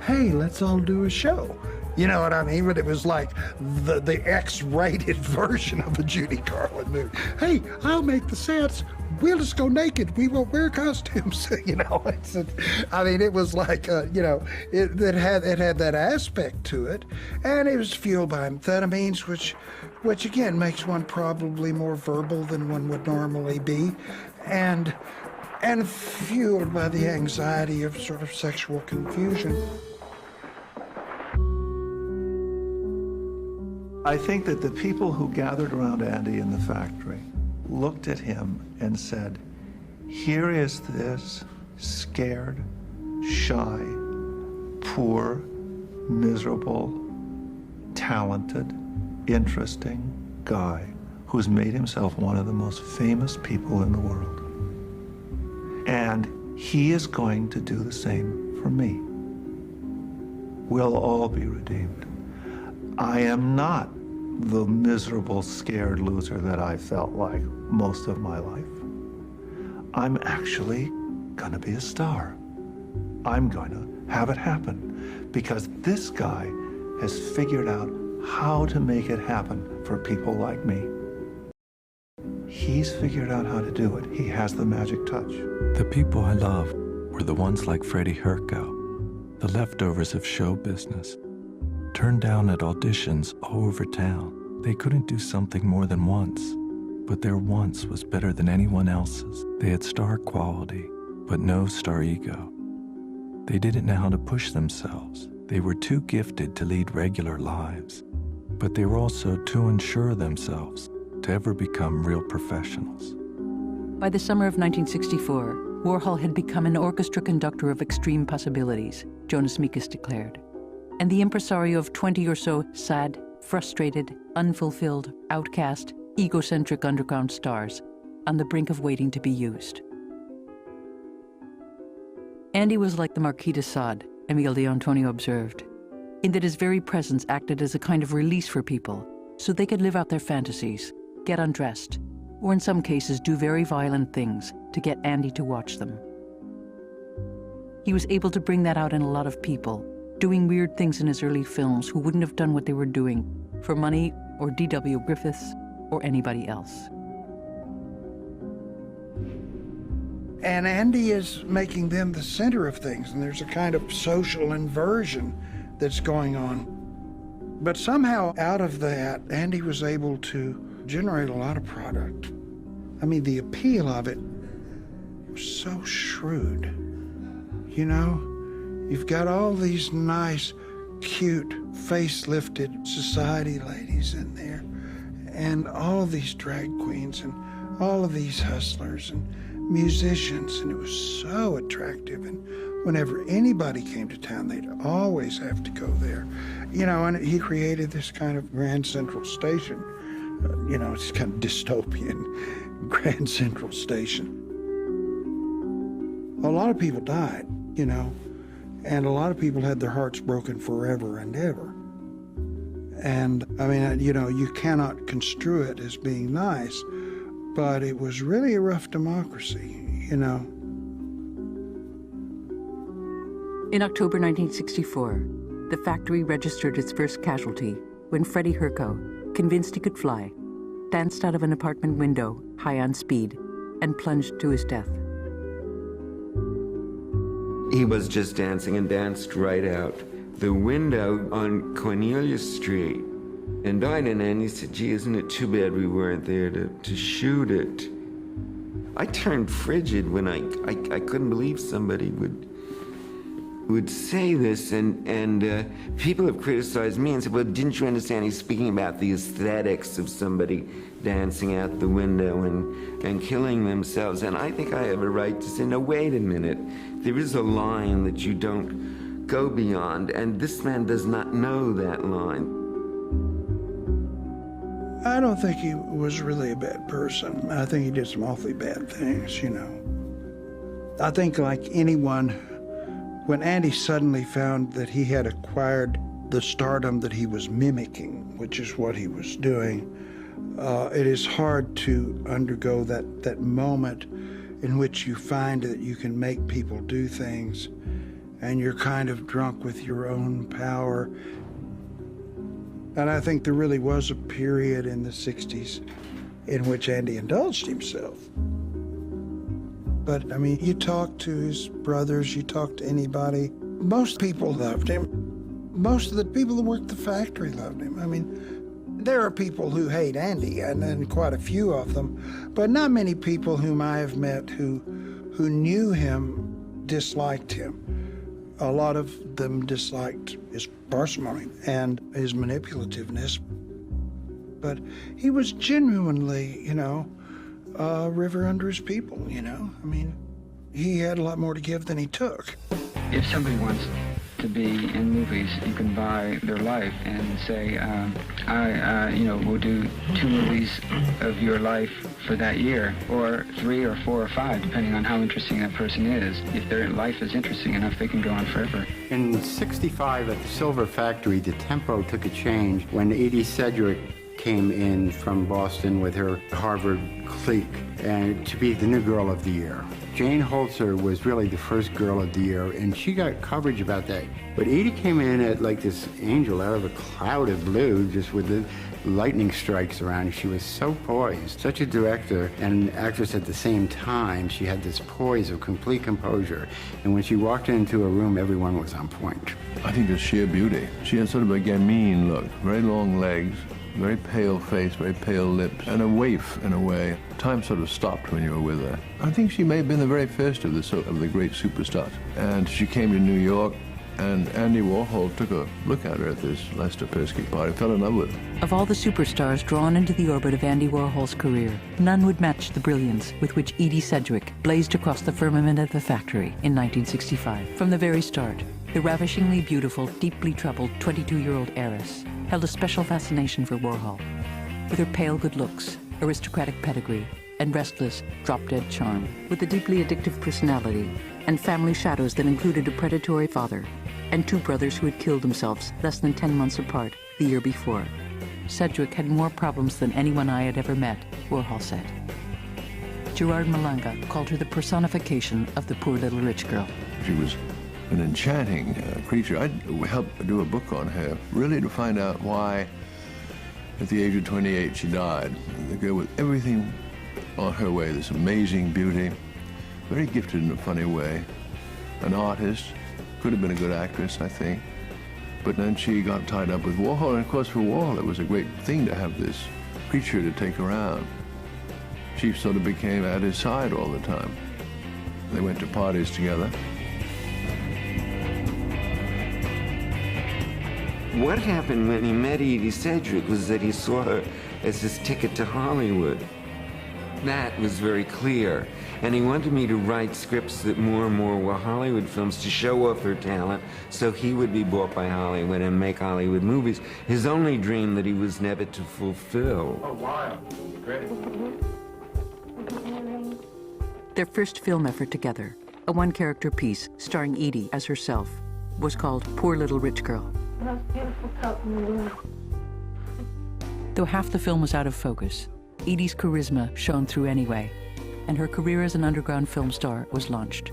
Hey, let's all do a show. You know what I mean? But it was like the X-rated version of a Judy Garland movie. Hey, I'll make the sets. We'll just go naked. We won't wear costumes. I mean, it was like, it had that aspect to it, and it was fueled by amphetamines, which again makes one probably more verbal than one would normally be, and fueled by the anxiety of sort of sexual confusion. I think that the people who gathered around Andy in the factory looked at him and said, here is this scared, shy, poor, miserable, talented, interesting guy who's made himself one of the most famous people in the world. And he is going to do the same for me. We'll all be redeemed. I am not the miserable, scared loser that I felt like most of my life. I'm actually gonna be a star. I'm going to have it happen because this guy has figured out how to make it happen for people like me. He's figured out how to do it. He has the magic touch. The people I love were the ones like Freddie Herco, the leftovers of show business, turned down at auditions all over town. They couldn't do something more than once, but their once was better than anyone else's. They had star quality, but no star ego. They didn't know how to push themselves. They were too gifted to lead regular lives, but they were also too unsure of themselves to ever become real professionals. By the summer of 1964, Warhol had become an orchestra conductor of extreme possibilities, Jonas Mekas declared, and the impresario of 20 or so sad, frustrated, unfulfilled, outcast, egocentric underground stars on the brink of waiting to be used. Andy was like the Marquis de Sade, Emile de Antonio observed, in that his very presence acted as a kind of release for people so they could live out their fantasies, get undressed, or in some cases do very violent things to get Andy to watch them. He was able to bring that out in a lot of people, doing weird things in his early films who wouldn't have done what they were doing for money or D.W. Griffiths or anybody else. And Andy is making them the center of things, and there's a kind of social inversion that's going on. But somehow out of that, Andy was able to generate a lot of product. I mean, the appeal of it was so shrewd. You know, you've got all these nice, cute, face-lifted society ladies in there, and all of these drag queens, and all of these hustlers, and musicians, and it was so attractive. And whenever anybody came to town, they'd always have to go there. You know, and he created this kind of Grand Central Station. You know, it's kind of dystopian Grand Central Station. A lot of people died, you know, and a lot of people had their hearts broken forever and ever. And, I mean, you know, you cannot construe it as being nice, but it was really a rough democracy, you know. In October 1964, the factory registered its first casualty when Freddie Herco, convinced he could fly, danced out of an apartment window, high on speed, and plunged to his death. He was just dancing and danced right out the window on Cornelia Street And died, and Andy said, gee, isn't it too bad we weren't there to shoot it? I turned frigid when I couldn't believe somebody would say this, and people have criticized me and said, well, didn't you understand he's speaking about the aesthetics of somebody dancing out the window and killing themselves? And I think I have a right to say, no, wait a minute. There is a line that you don't go beyond, and this man does not know that line. I don't think he was really a bad person. I think he did some awfully bad things, you know. I think like anyone, when Andy suddenly found that he had acquired the stardom that he was mimicking, which is what he was doing, it is hard to undergo that moment in which you find that you can make people do things and you're kind of drunk with your own power. And I think there really was a period in the 60s in which Andy indulged himself. But, I mean, you talk to his brothers, you talk to anybody, most people loved him. Most of the people that worked the factory loved him. I mean, there are people who hate Andy, and quite a few of them, but not many people whom I have met who knew him disliked him. A lot of them disliked his parsimony and his manipulativeness. But he was genuinely, you know, a river under his people, you know? I mean, he had a lot more to give than he took. If somebody wants to be in movies, you can buy their life and say, we'll do 2 movies of your life for that year, or 3 or 4 or 5, depending on how interesting that person is. If their life is interesting enough, they can go on forever. In '65 at the Silver Factory, the tempo took a change when Edie Sedgwick came in from Boston with her Harvard clique and to be the new girl of the year. Jane Holzer was really the first girl of the year, and she got coverage about that. But Edie came in at like this angel out of a cloud of blue, just with the lightning strikes around her. She was so poised, such a director and actress at the same time. She had this poise of complete composure, and when she walked into a room, everyone was on point. I think it's sheer beauty. She had sort of a gamine look, very long legs, very pale face, very pale lips, and a waif in a way. Time sort of stopped when you were with her. I think she may have been the very first of the great superstars. And she came to New York, and Andy Warhol took a look at her at this Lester Persky party, fell in love with her. Of all the superstars drawn into the orbit of Andy Warhol's career, none would match the brilliance with which Edie Sedgwick blazed across the firmament of the factory in 1965. From the very start, the ravishingly beautiful, deeply troubled 22-year-old heiress held a special fascination for Warhol. With her pale good looks, aristocratic pedigree, and restless, drop-dead charm, with a deeply addictive personality and family shadows that included a predatory father and 2 brothers who had killed themselves less than 10 months apart the year before. Sedgwick had more problems than anyone I had ever met, Warhol said. Gerard Malanga called her the personification of the poor little rich girl. She was an enchanting creature. I helped do a book on her, really to find out why, at the age of 28, she died. The girl with everything on her way, this amazing beauty, very gifted in a funny way, an artist, could have been a good actress, I think. But then she got tied up with Warhol, and of course for Warhol it was a great thing to have this creature to take around. She sort of became at his side all the time. They went to parties together. What happened when he met Edie Sedgwick was that he saw her as his ticket to Hollywood. That was very clear. And he wanted me to write scripts that more and more were Hollywood films to show off her talent so he would be bought by Hollywood and make Hollywood movies. His only dream that he was never to fulfill. Oh, wow. Great. Their first film effort together, a 1-character piece starring Edie as herself, was called Poor Little Rich Girl. Most beautiful coat in the world. Though half the film was out of focus, Edie's charisma shone through anyway, and her career as an underground film star was launched.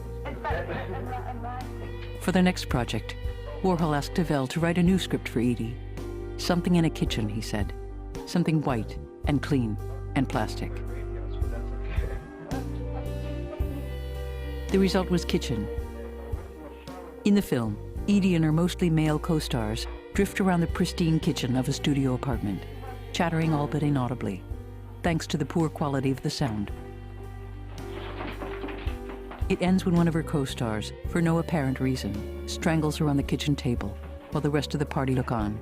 For their next project, Warhol asked Tavel to write a new script for Edie. Something in a kitchen, he said. Something white and clean and plastic. The result was Kitchen. In the film, Edie and her mostly male co-stars drift around the pristine kitchen of a studio apartment, chattering all but inaudibly, thanks to the poor quality of the sound. It ends when one of her co-stars, for no apparent reason, strangles her on the kitchen table, while the rest of the party look on.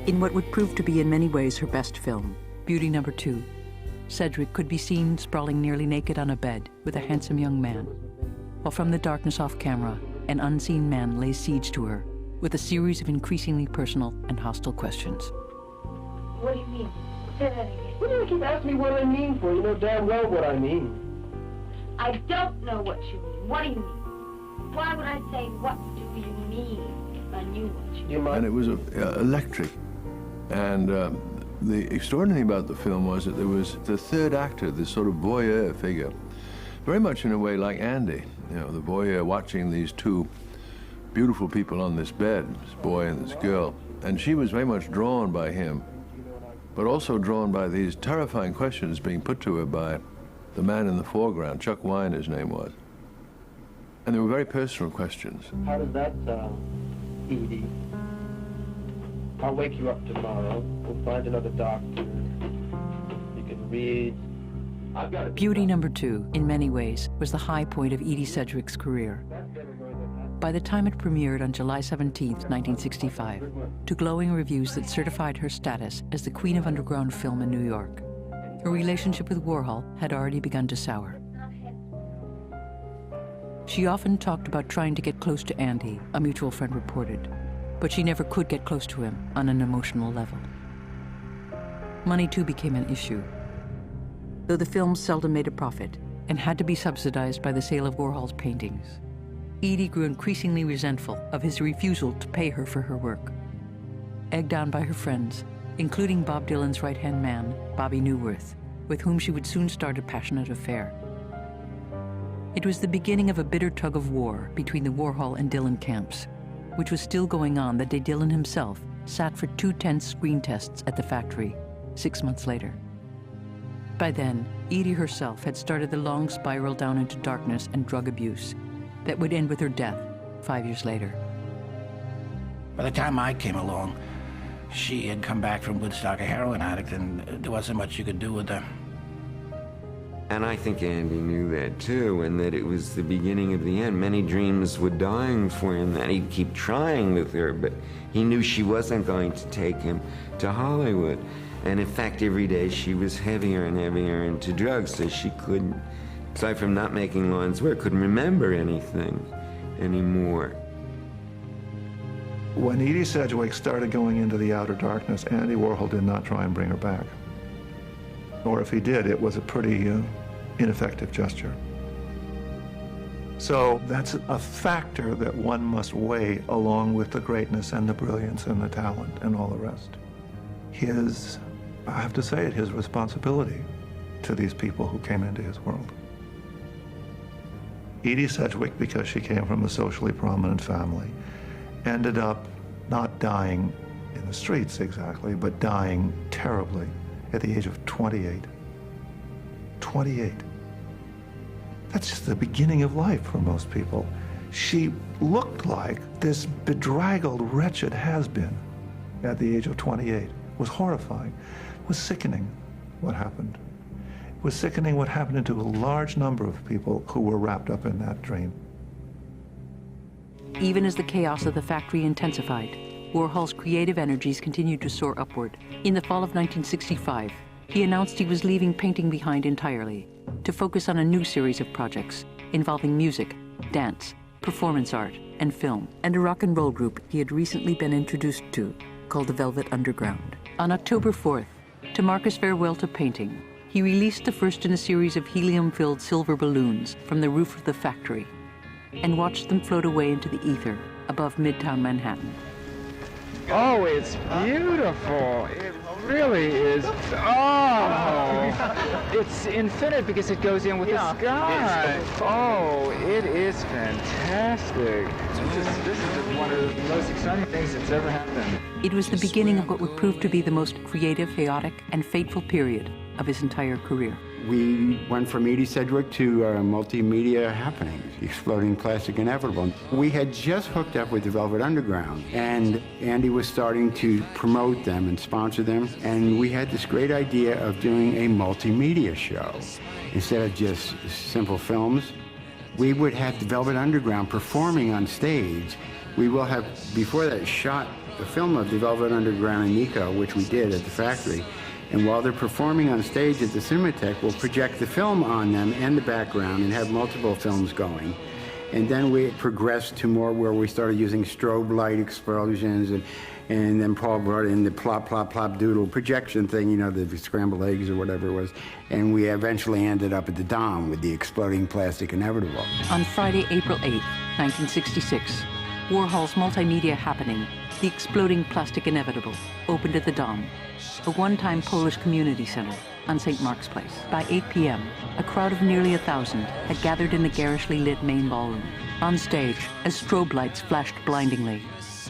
In what would prove to be in many ways her best film, Beauty Number 2, Cedric could be seen sprawling nearly naked on a bed with a handsome young man, while from the darkness off camera, an unseen man lays siege to her with a series of increasingly personal and hostile questions. What do you mean? Say that again. What do you keep asking me what I mean for? You know damn well what I mean. I don't know what you mean. What do you mean? Why would I say, what do you mean, if I knew what you mean? And it was electric. And the extraordinary thing about the film was that there was the third actor, this sort of voyeur figure, very much in a way like Andy, you know, the voyeur watching these two beautiful people on this bed, this boy and this girl. And she was very much drawn by him, but also drawn by these terrifying questions being put to her by the man in the foreground, Chuck Wine, his name was. And they were very personal questions. How does that sound, Edie? I'll wake you up tomorrow. We'll find another doctor. You can read. I've got Beauty Number 2, in many ways, was the high point of Edie Sedgwick's career. By the time it premiered on July 17, 1965, to glowing reviews that certified her status as the queen of underground film in New York, her relationship with Warhol had already begun to sour. She often talked about trying to get close to Andy, a mutual friend reported, but she never could get close to him on an emotional level. Money, too, became an issue. Though the films seldom made a profit and had to be subsidized by the sale of Warhol's paintings, Edie grew increasingly resentful of his refusal to pay her for her work. Egged on by her friends, including Bob Dylan's right-hand man, Bobby Newworth, with whom she would soon start a passionate affair. It was the beginning of a bitter tug-of-war between the Warhol and Dylan camps, which was still going on the day Dylan himself sat for 2 tense screen tests at the factory 6 months later. By then, Edie herself had started the long spiral down into darkness and drug abuse that would end with her death 5 years later. By the time I came along, she had come back from Woodstock, a heroin addict, and there wasn't much you could do with her. And I think Andy knew that too, and that it was the beginning of the end. Many dreams were dying for him, that he'd keep trying with her, but he knew she wasn't going to take him to Hollywood. And in fact, every day she was heavier and heavier into drugs, so she couldn't, aside from not making Lawrence work, couldn't remember anything anymore. When Edie Sedgwick started going into the outer darkness, Andy Warhol did not try and bring her back. Or if he did, it was a pretty ineffective gesture. So that's a factor that one must weigh along with the greatness and the brilliance and the talent and all the rest. His, I have to say it, his responsibility to these people who came into his world. Edie Sedgwick, because she came from a socially prominent family, ended up not dying in the streets exactly, but dying terribly at the age of 28. 28. That's just the beginning of life for most people. She looked like this bedraggled, wretched has-been at the age of 28. It was horrifying. It was sickening what happened. It was sickening what happened to a large number of people who were wrapped up in that dream. Even as the chaos of the factory intensified, Warhol's creative energies continued to soar upward. In the fall of 1965, he announced he was leaving painting behind entirely to focus on a new series of projects involving music, dance, performance art, and film, and a rock and roll group he had recently been introduced to called the Velvet Underground. On October 4th, to mark his farewell to painting, he released the first in a series of helium-filled silver balloons from the roof of the factory and watched them float away into the ether above Midtown Manhattan. Oh, it's beautiful. It really is. Oh, it's infinite because it goes in with the sky. Oh, it is fantastic. This is one of the most exciting things that's ever happened. It was the beginning of what would prove to be the most creative, chaotic, and fateful period of his entire career. we went from Edie Sedgwick to multimedia happenings, Exploding Plastic Inevitable. We had just hooked up with the Velvet Underground, and Andy was starting to promote them and sponsor them, and we had this great idea of doing a multimedia show. Instead of just simple films, we would have the Velvet Underground performing on stage. We will have, before that, shot the film of the Velvet Underground and Nico, which we did at the factory. And while they're performing on stage at the Cinematheque, we'll project the film on them and the background and have multiple films going. And then we progressed to more where we started using strobe light explosions, and then Paul brought in the plop, plop, plop doodle projection thing, you know, the scrambled eggs or whatever it was. And we eventually ended up at the Dom with the Exploding Plastic Inevitable. On Friday, April 8, 1966, Warhol's multimedia happening, The Exploding Plastic Inevitable, opened at the Dom, a one-time Polish community center on St. Mark's Place. By 8 p.m., a crowd of nearly 1,000 had gathered in the garishly lit main ballroom. On stage, as strobe lights flashed blindingly,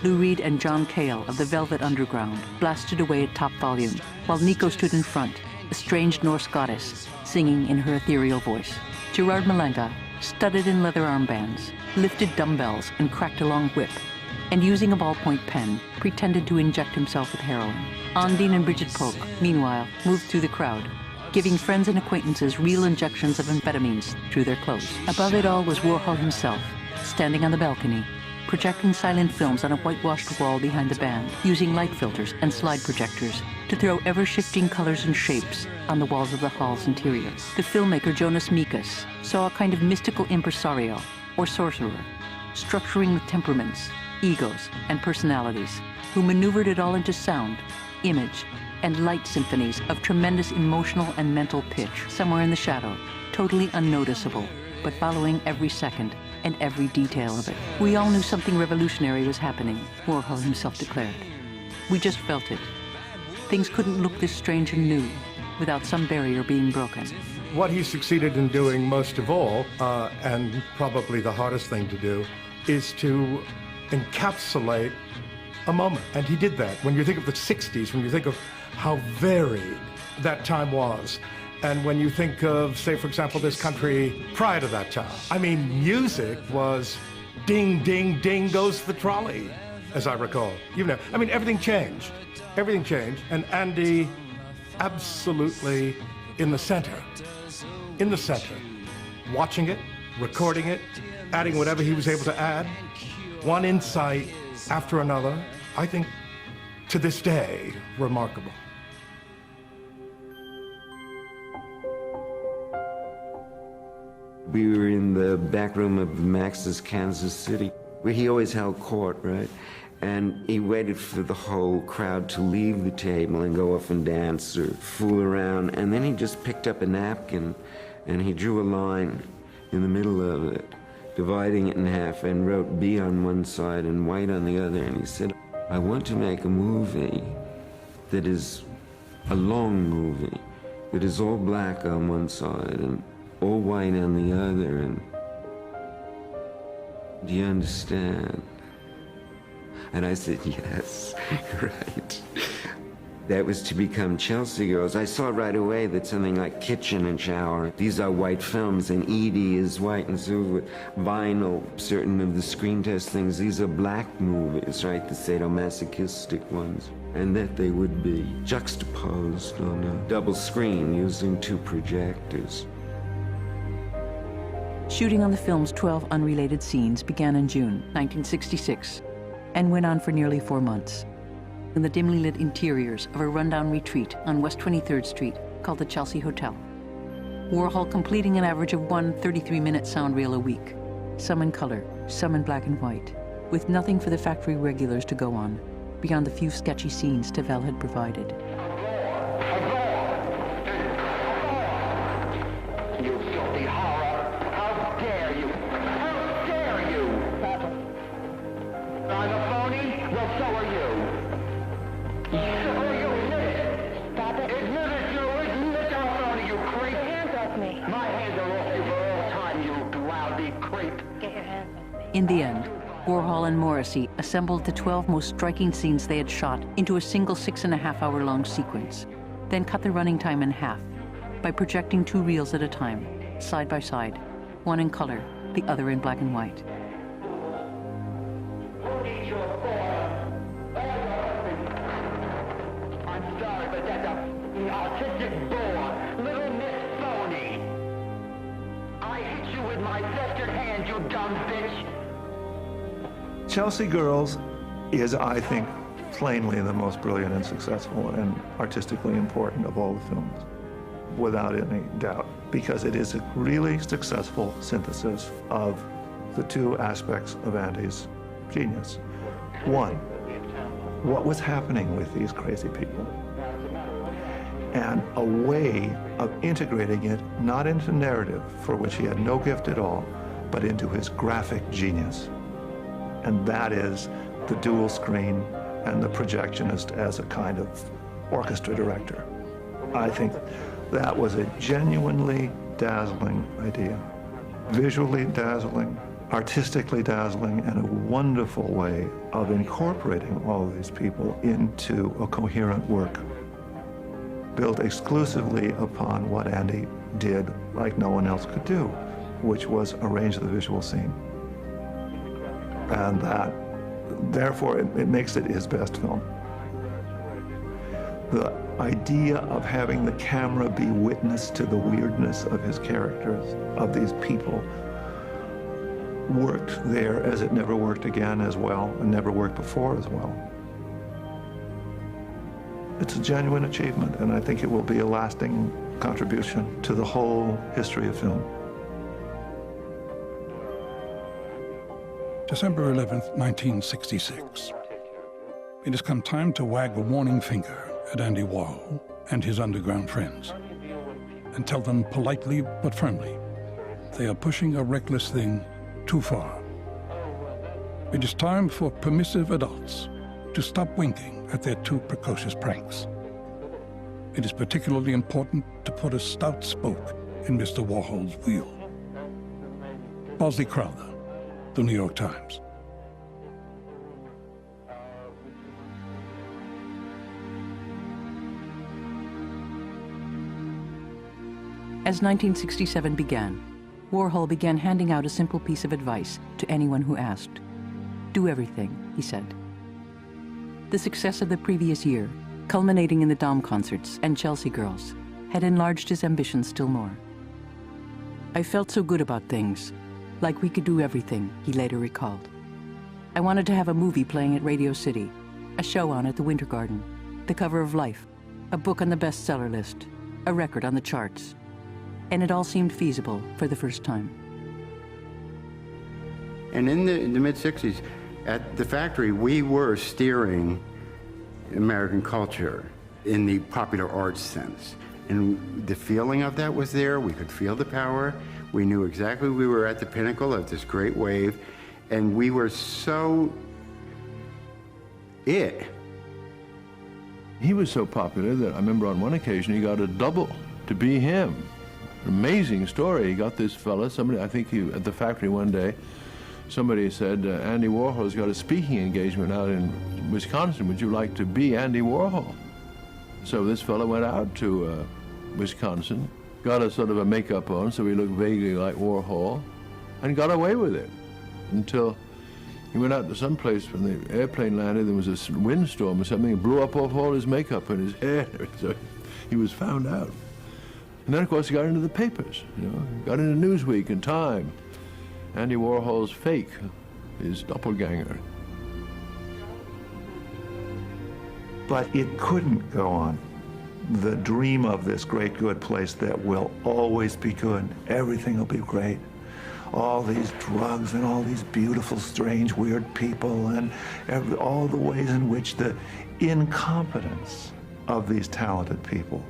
Lou Reed and John Cale of the Velvet Underground blasted away at top volume, while Nico stood in front, a strange Norse goddess, singing in her ethereal voice. Gerard Malenga, studded in leather armbands, lifted dumbbells and cracked a long whip, and using a ballpoint pen, pretended to inject himself with heroin. Ondine and Bridget Polk, meanwhile, moved through the crowd, giving friends and acquaintances real injections of amphetamines through their clothes. Above it all was Warhol himself, standing on the balcony, projecting silent films on a whitewashed wall behind the band, using light filters and slide projectors to throw ever-shifting colors and shapes on the walls of the hall's interior. The filmmaker Jonas Mekas saw a kind of mystical impresario, or sorcerer, structuring with temperaments, egos, and personalities, who maneuvered it all into sound, image, and light symphonies of tremendous emotional and mental pitch, somewhere in the shadow, totally unnoticeable, but following every second and every detail of it. We all knew something revolutionary was happening, Warhol himself declared. We just felt it. Things couldn't look this strange and new without some barrier being broken. What he succeeded in doing most of all, and probably the hardest thing to do, is to encapsulate a moment. And he did that. When you think of the 60s, when you think of how varied that time was, and when you think of, say, for example, this country prior to that time, I mean, music was ding, ding, ding goes the trolley, as I recall. You know, I mean, everything changed. Everything changed. And Andy, absolutely in the center, watching it, recording it, adding whatever he was able to add, one insight after another, I think, to this day, remarkable. We were in the back room of Max's Kansas City, where he always held court, right? And he waited for the whole crowd to leave the table and go off and dance or fool around. And then he just picked up a napkin and he drew a line in the middle of it, dividing it in half, and wrote B on one side and white on the other. And he said, I want to make a movie that is a long movie, that is all black on one side and all white on the other. And do you understand? And I said, yes, right. That was to become Chelsea Girls. I saw right away that something like Kitchen and Shower, these are white films, and Edie is white and silver. Vinyl, certain of the screen test things, these are black movies, right, the sadomasochistic ones. And that they would be juxtaposed on a double screen using 2 projectors. Shooting on the film's 12 unrelated scenes began in June 1966 and went on for nearly 4 months in the dimly lit interiors of a rundown retreat on West 23rd Street called the Chelsea Hotel. Warhol completing an average of 1 33-minute sound reel a week, some in color, some in black and white, with nothing for the factory regulars to go on beyond the few sketchy scenes Tavel had provided. In the end, Warhol and Morrissey assembled the 12 most striking scenes they had shot into a single 6.5-hour-long sequence, then cut the running time in half, by projecting two reels at a time, side by side, one in color, the other in black and white. I'm sorry, but that's a artistic bore. Little Miss Phony. I hit you with my festered hand, you dumb bitch. Chelsea Girls is, I think, plainly the most brilliant and successful and artistically important of all the films, without any doubt, because it is a really successful synthesis of the two aspects of Andy's genius. One, what was happening with these crazy people, and a way of integrating it not into narrative, for which he had no gift at all, but into his graphic genius. And that is the dual screen and the projectionist as a kind of orchestra director. I think that was a genuinely dazzling idea. Visually dazzling, artistically dazzling, and a wonderful way of incorporating all these people into a coherent work, built exclusively upon what Andy did like no one else could do, which was arrange the visual scene. And that, therefore, it makes it his best film. The idea of having the camera be witness to the weirdness of his characters, of these people, worked there as it never worked again as well, and never worked before as well. It's a genuine achievement, and I think it will be a lasting contribution to the whole history of film. December 11th, 1966. It has come time to wag a warning finger at Andy Warhol and his underground friends and tell them politely but firmly they are pushing a reckless thing too far. It is time for permissive adults to stop winking at their too precocious pranks. It is particularly important to put a stout spoke in Mr. Warhol's wheel. Bosley Crowther, The New York Times. As 1967 began, Warhol began handing out a simple piece of advice to anyone who asked. Do everything, he said. The success of the previous year, culminating in the Dom concerts and Chelsea Girls, had enlarged his ambition still more. I felt so good about things, like we could do everything, he later recalled. I wanted to have a movie playing at Radio City, a show on at the Winter Garden, the cover of Life, a book on the bestseller list, a record on the charts. And it all seemed feasible for the first time. And in the mid-60s, at the factory, we were steering American culture in the popular arts sense. And the feeling of that was there. We could feel the power. We knew exactly we were at the pinnacle of this great wave. And we were so it. He was so popular that I remember on one occasion he got a double to be him. An amazing story. He got this fella, somebody, I think he, at the factory one day, somebody said, Andy Warhol's got a speaking engagement out in Wisconsin. Would you like to be Andy Warhol? So this fellow went out to Wisconsin, got a sort of a makeup on so he looked vaguely like Warhol, and got away with it until he went out to some place when the airplane landed. There was a windstorm or something. It blew up off all his makeup and his hair. So he was found out. And then, of course, he got into the papers, you know, got into Newsweek and Time. Andy Warhol's fake, his doppelganger. But it couldn't go on. The dream of this great good place that will always be good, everything will be great. All these drugs and all these beautiful, strange, weird people and all the ways in which the incompetence of these talented people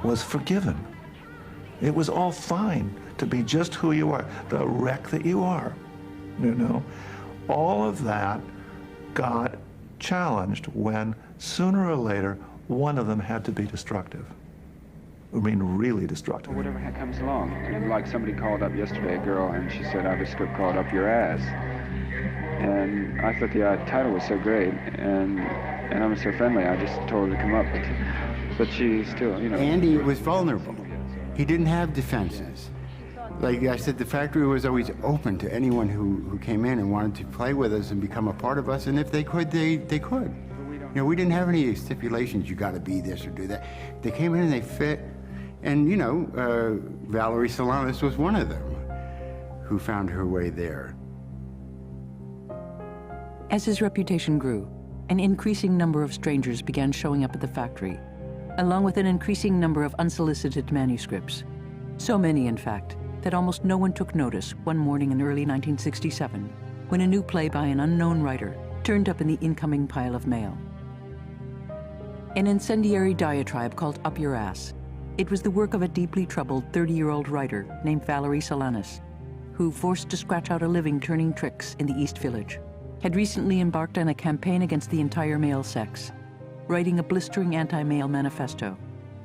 was forgiven. It was all fine to be just who you are, the wreck that you are, you know. All of that got challenged when sooner or later one of them had to be destructive. I mean, really destructive. Whatever comes along. Like somebody called up yesterday, a girl, and she said, I have a script called Up Your Ass. And I thought the title was so great, and I was so friendly, I just told her to come up. But she still, you know. Andy was vulnerable. He didn't have defenses. Like I said, the factory was always open to anyone who came in and wanted to play with us and become a part of us, and if they could, they could. You know, we didn't have any stipulations, you gotta be this or do that. They came in and they fit, and you know, Valerie Solanas was one of them who found her way there. As his reputation grew, an increasing number of strangers began showing up at the factory, along with an increasing number of unsolicited manuscripts. So many, in fact, that almost no one took notice one morning in early 1967, when a new play by an unknown writer turned up in the incoming pile of mail. An incendiary diatribe called Up Your Ass. It was the work of a deeply troubled 30-year-old writer named Valerie Solanas, who, forced to scratch out a living turning tricks in the East Village, had recently embarked on a campaign against the entire male sex, writing a blistering anti-male manifesto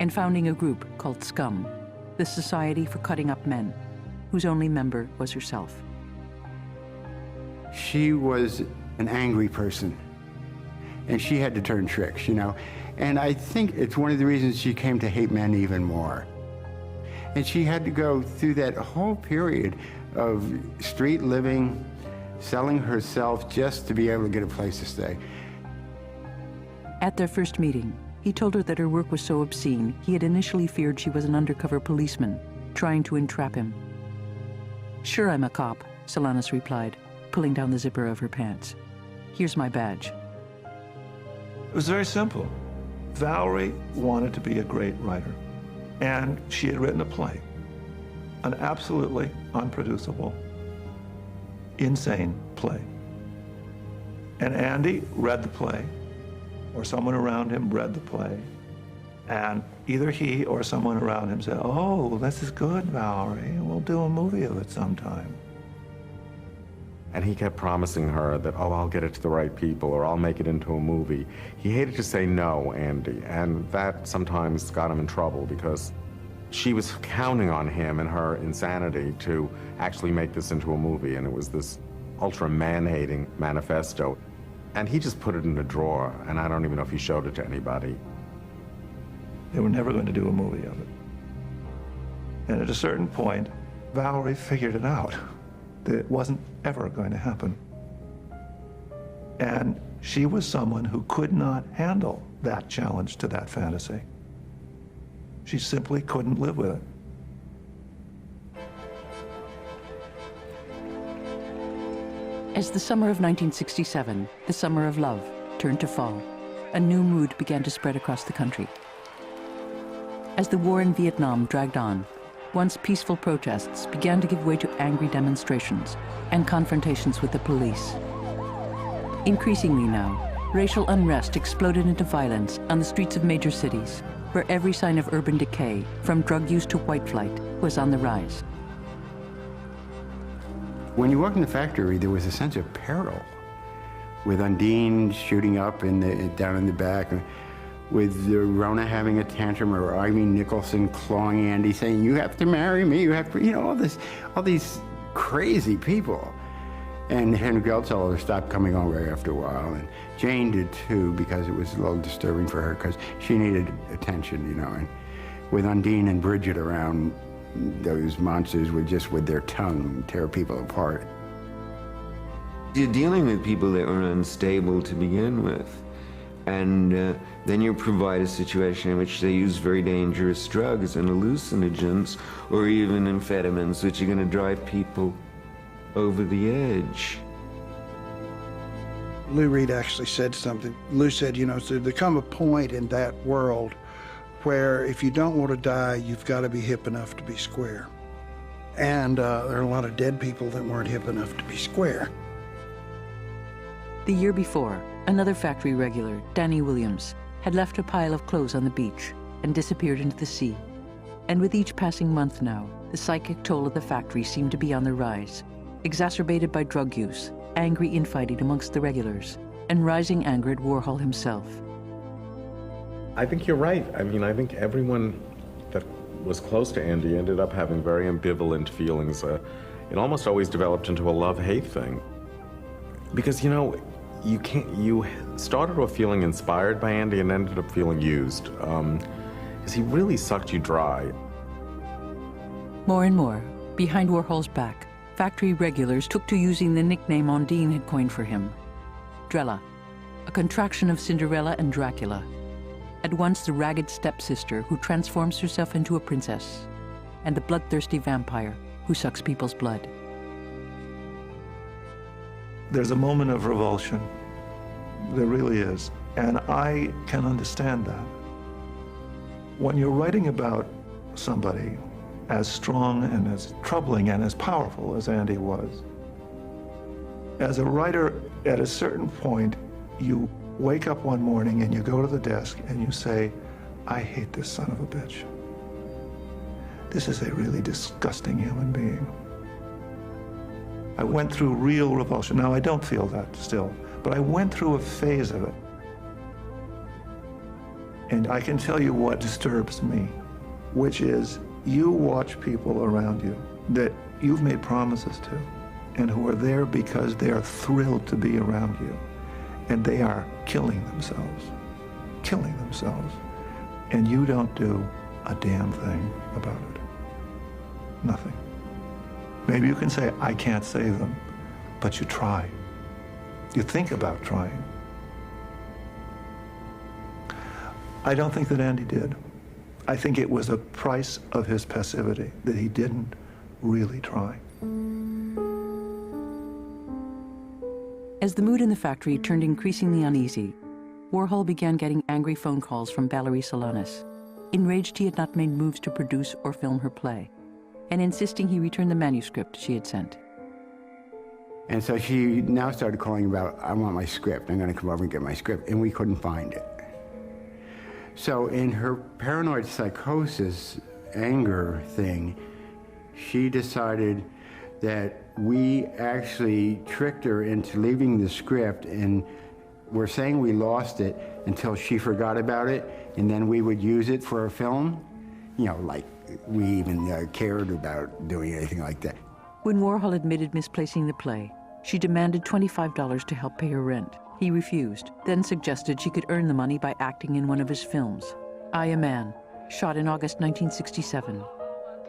and founding a group called Scum, the Society for Cutting Up Men, whose only member was herself. She was an angry person, and she had to turn tricks, you know. And I think it's one of the reasons she came to hate men even more. And she had to go through that whole period of street living, selling herself just to be able to get a place to stay. At their first meeting, he told her that her work was so obscene, he had initially feared she was an undercover policeman, trying to entrap him. "Sure, I'm a cop," Solanas replied, pulling down the zipper of her pants. "Here's my badge." It was very simple. Valerie wanted to be a great writer, and she had written a play, an absolutely unproducible, insane play. And Andy read the play, or someone around him read the play, and either he or someone around him said, "Oh, this is good, Valerie. We'll do a movie of it sometime." And he kept promising her that, oh, I'll get it to the right people, or I'll make it into a movie. He hated to say no, Andy, and that sometimes got him in trouble because she was counting on him and her insanity to actually make this into a movie, and it was this ultra man-hating manifesto. And he just put it in a drawer, and I don't even know if he showed it to anybody. They were never going to do a movie of it. And at a certain point, Valerie figured it out, that it wasn't ever going to happen. And she was someone who could not handle that challenge to that fantasy. She simply couldn't live with it. As the summer of 1967, the summer of love, turned to fall, a new mood began to spread across the country. As the war in Vietnam dragged on, once peaceful protests began to give way to angry demonstrations and confrontations with the police. Increasingly now, racial unrest exploded into violence on the streets of major cities, where every sign of urban decay, from drug use to white flight, was on the rise. When you walked in the factory, there was a sense of peril, with Undine shooting up down in the back, with Rona having a tantrum, or Irene Nicholson clawing Andy, saying, "You have to marry me, you have to," you know, all these crazy people. And Henry Geldzahler stopped coming over after a while, and Jane did too, because it was a little disturbing for her, because she needed attention, you know. And with Undine and Bridget around, those monsters would just, with their tongue, tear people apart. You're dealing with people that are unstable to begin with. And then you provide a situation in which they use very dangerous drugs and hallucinogens, or even amphetamines, which are going to drive people over the edge. Lou Reed actually said something. Lou said, you know, so there come a point in that world where if you don't want to die, you've got to be hip enough to be square. And there are a lot of dead people that weren't hip enough to be square. The year before, another factory regular, Danny Williams, had left a pile of clothes on the beach and disappeared into the sea. And with each passing month now, the psychic toll of the factory seemed to be on the rise, exacerbated by drug use, angry infighting amongst the regulars, and rising anger at Warhol himself. I think you're right. I mean, I think everyone that was close to Andy ended up having very ambivalent feelings. It almost always developed into a love-hate thing. Because, you know, you started off feeling inspired by Andy and ended up feeling used. Because he really sucked you dry. More and more, behind Warhol's back, factory regulars took to using the nickname Ondine had coined for him. Drella, a contraction of Cinderella and Dracula. At once the ragged stepsister who transforms herself into a princess, and the bloodthirsty vampire who sucks people's blood. There's a moment of revulsion. There really is. And I can understand that. When you're writing about somebody as strong and as troubling and as powerful as Andy was, as a writer, at a certain point, you wake up one morning and you go to the desk and you say, I hate this son of a bitch. This is a really disgusting human being. I went through real revulsion. Now, I don't feel that still, but I went through a phase of it. And I can tell you what disturbs me, which is you watch people around you that you've made promises to and who are there because they are thrilled to be around you. And they are killing themselves. And you don't do a damn thing about it. Nothing. Maybe you can say, I can't save them, but you try. You think about trying. I don't think that Andy did. I think it was a price of his passivity that he didn't really try. As the mood in the factory turned increasingly uneasy, Warhol began getting angry phone calls from Valerie Solanas, enraged he had not made moves to produce or film her play, and insisting he return the manuscript she had sent. And so she now started calling about, I want my script, I'm gonna come over and get my script, and we couldn't find it. So in her paranoid psychosis, anger thing, she decided that we actually tricked her into leaving the script, and we're saying we lost it until she forgot about it, and then we would use it for a film. You know, like we even cared about doing anything like that. When Warhol admitted misplacing the play, she demanded $25 to help pay her rent. He refused, then suggested she could earn the money by acting in one of his films, I, a Man, shot in August 1967,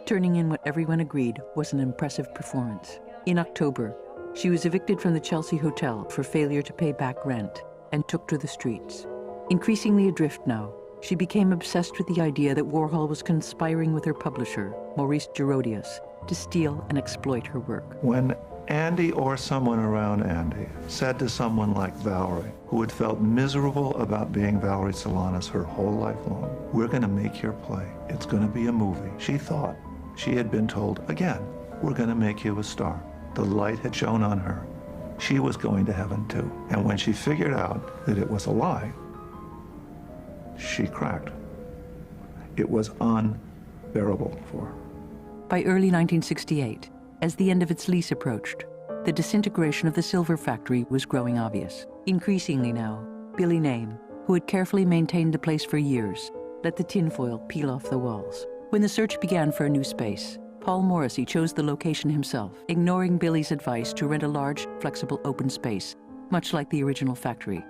turning in what everyone agreed was an impressive performance. In October, she was evicted from the Chelsea Hotel for failure to pay back rent and took to the streets. Increasingly adrift now, she became obsessed with the idea that Warhol was conspiring with her publisher, Maurice Gerodius, to steal and exploit her work. When Andy or someone around Andy said to someone like Valerie, who had felt miserable about being Valerie Solanas her whole life long, we're going to make your play. It's going to be a movie. She thought she had been told, again, we're going to make you a star. The light had shone on her. She was going to heaven too. And when she figured out that it was a lie, she cracked. It was unbearable for her. By early 1968, as the end of its lease approached, the disintegration of the silver factory was growing obvious. Increasingly now, Billy Name, who had carefully maintained the place for years, let the tinfoil peel off the walls. When the search began for a new space, Paul Morrissey chose the location himself, ignoring Billy's advice to rent a large, flexible open space, much like the original factory,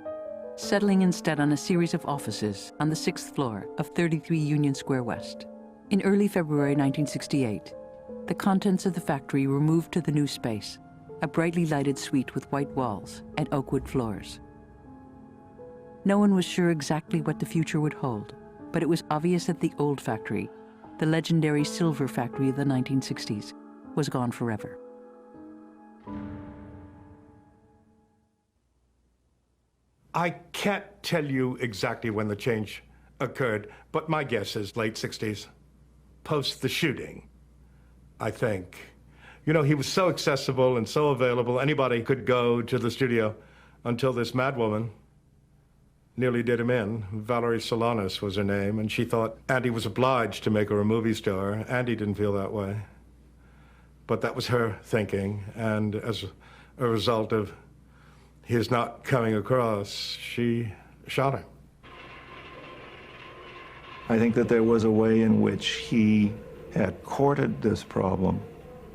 settling instead on a series of offices on the 6th floor of 33 Union Square West. In early February 1968, the contents of the factory were moved to the new space, a brightly lighted suite with white walls and oakwood floors. No one was sure exactly what the future would hold, but it was obvious that the old factory, the legendary silver factory of the 1960s, was gone forever. I can't tell you exactly when the change occurred, but my guess is late 60s, post the shooting. I think. You know, he was so accessible and so available, anybody could go to the studio until this madwoman nearly did him in. Valerie Solanas was her name, and she thought Andy was obliged to make her a movie star. Andy didn't feel that way. But that was her thinking, and as a result of his not coming across, she shot him. I think that there was a way in which he had courted this problem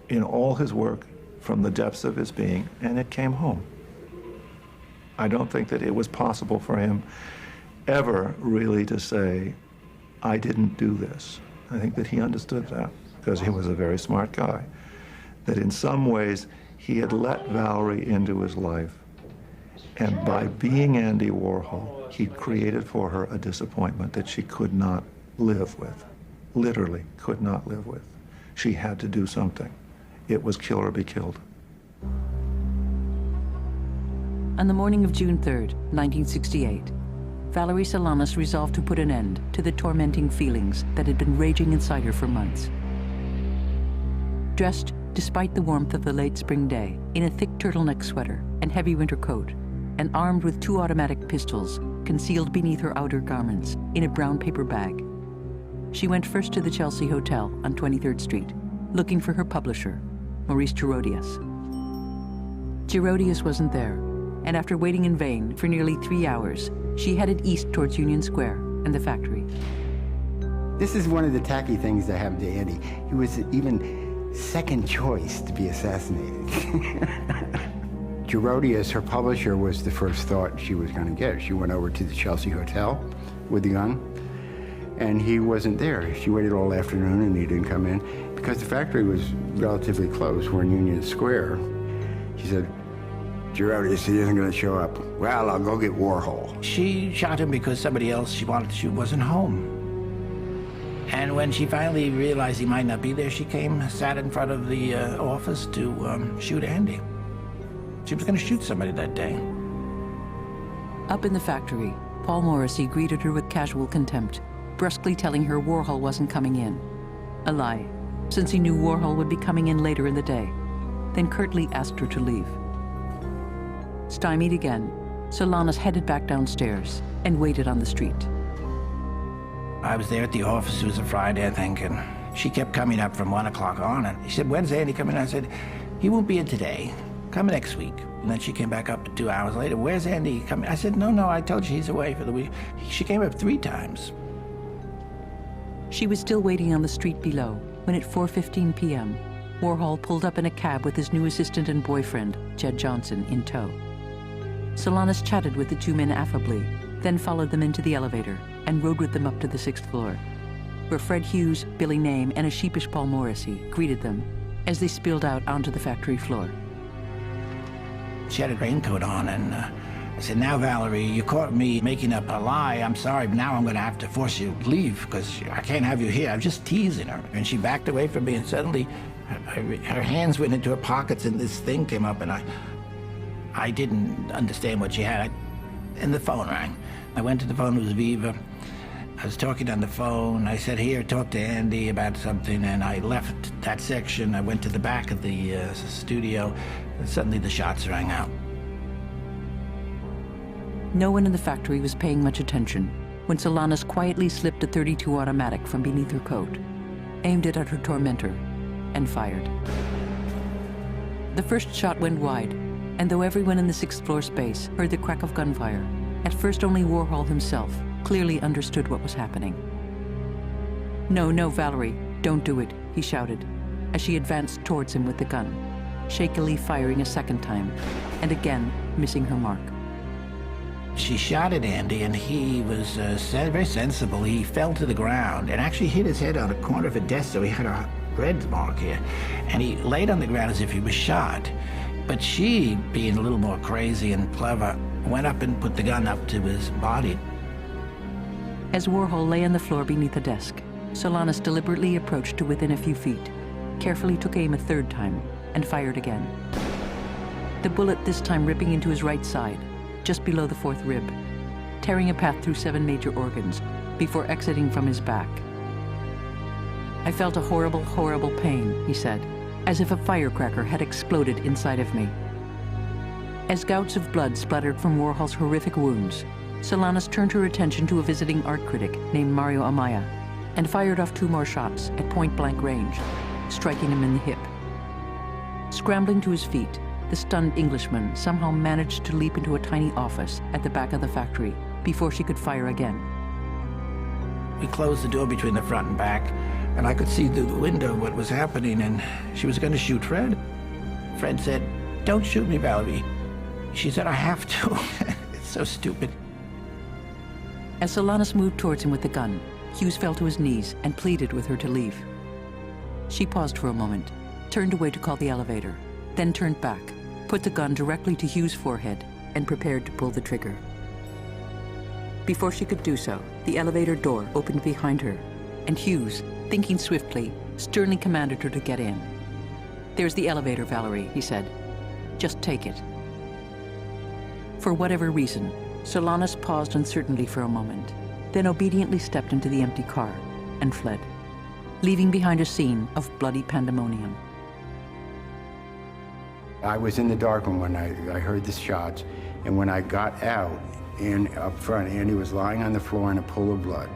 in all his work from the depths of his being, and it came home. I don't think that it was possible for him ever really to say, I didn't do this. I think that he understood that. because he was a very smart guy, that in some ways he had let Valerie into his life. And by being Andy Warhol, he created for her a disappointment that she could not live with, literally could not live with. She had to do something. It was kill or be killed. On the morning of June 3rd, 1968, Valerie Solanas resolved to put an end to the tormenting feelings that had been raging inside her for months. Dressed, despite the warmth of the late spring day, in a thick turtleneck sweater and heavy winter coat, and armed with 2 automatic pistols concealed beneath her outer garments in a brown paper bag, she went first to the Chelsea Hotel on 23rd Street, looking for her publisher, Maurice Gerodius. Gerodius wasn't there, and after waiting in vain for nearly 3 hours, she headed east towards Union Square and the factory. This is one of the tacky things that happened to Andy. He was even second choice to be assassinated. Gerodius, her publisher, was the first thought she was going to get. She went over to the Chelsea Hotel with the gun, and he wasn't there. She waited all afternoon, and he didn't come in. Because the factory was relatively close, we're in Union Square. She said, Gerodius, he isn't going to show up. Well, I'll go get Warhol. She shot him because somebody else she wanted to shoot wasn't home. And when she finally realized he might not be there, she came, sat in front of the office to shoot Andy. She was going to shoot somebody that day. Up in the factory, Paul Morrissey greeted her with casual contempt, brusquely telling her Warhol wasn't coming in. A lie, since he knew Warhol would be coming in later in the day, then curtly asked her to leave. Stymied again, Solanas headed back downstairs and waited on the street. I was there at the office. It was a Friday, I think, and she kept coming up from 1 o'clock on, and she said, when's Andy coming? I said, he won't be in today. Come next week. And then she came back up 2 hours later. Where's Andy coming? I said, no, I told you he's away for the week. She came up 3 times. She was still waiting on the street below when at 4:15 p.m., Warhol pulled up in a cab with his new assistant and boyfriend, Jed Johnson, in tow. Solanas chatted with the 2 men affably, then followed them into the elevator and rode with them up to the 6th floor, where Fred Hughes, Billy Name, and a sheepish Paul Morrissey greeted them as they spilled out onto the factory floor. She had a raincoat on, and I said, now, Valerie, you caught me making up a lie. I'm sorry, but now I'm going to have to force you to leave because I can't have you here. I'm just teasing her. And she backed away from me, and suddenly her hands went into her pockets, and this thing came up, and I didn't understand what she had. And the phone rang. I went to the phone, it was Viva. I was talking on the phone. I said, here, talk to Andy about something, and I left that section. I went to the back of the studio, and suddenly the shots rang out. No one in the factory was paying much attention when Solanas quietly slipped a .32 automatic from beneath her coat, aimed it at her tormentor, and fired. The first shot went wide, and though everyone in the 6th floor space heard the crack of gunfire, at first only Warhol himself clearly understood what was happening. No, Valerie, don't do it, he shouted, as she advanced towards him with the gun, shakily firing a second time, and again missing her mark. She shot at Andy, and he was very sensible. He fell to the ground and actually hit his head on a corner of a desk, so he had a red mark here. And he laid on the ground as if he was shot. But she, being a little more crazy and clever, went up and put the gun up to his body. As Warhol lay on the floor beneath the desk, Solanas deliberately approached to within a few feet, carefully took aim a 3rd time, and fired again. The bullet this time ripping into his right side, just below the 4th rib, tearing a path through 7 major organs before exiting from his back. I felt a horrible, horrible pain, he said, as if a firecracker had exploded inside of me. As gouts of blood splattered from Warhol's horrific wounds, Solanas turned her attention to a visiting art critic named Mario Amaya and fired off 2 more shots at point-blank range, striking him in the hip. Scrambling to his feet, the stunned Englishman somehow managed to leap into a tiny office at the back of the factory before she could fire again. We closed the door between the front and back, and I could see through the window what was happening, and she was going to shoot Fred. Fred said, don't shoot me, Valerie. She said, I have to. It's so stupid. As Solanas moved towards him with the gun, Hughes fell to his knees and pleaded with her to leave. She paused for a moment, turned away to call the elevator, then turned back, put the gun directly to Hugh's forehead, and prepared to pull the trigger. Before she could do so, the elevator door opened behind her, and Hughes, thinking swiftly, sternly commanded her to get in. "There's the elevator, Valerie," he said. "Just take it." For whatever reason, Solanas paused uncertainly for a moment, then obediently stepped into the empty car and fled, leaving behind a scene of bloody pandemonium. I was in the dark room when I heard the shots, and when I got out, and up front, Andy was lying on the floor in a pool of blood.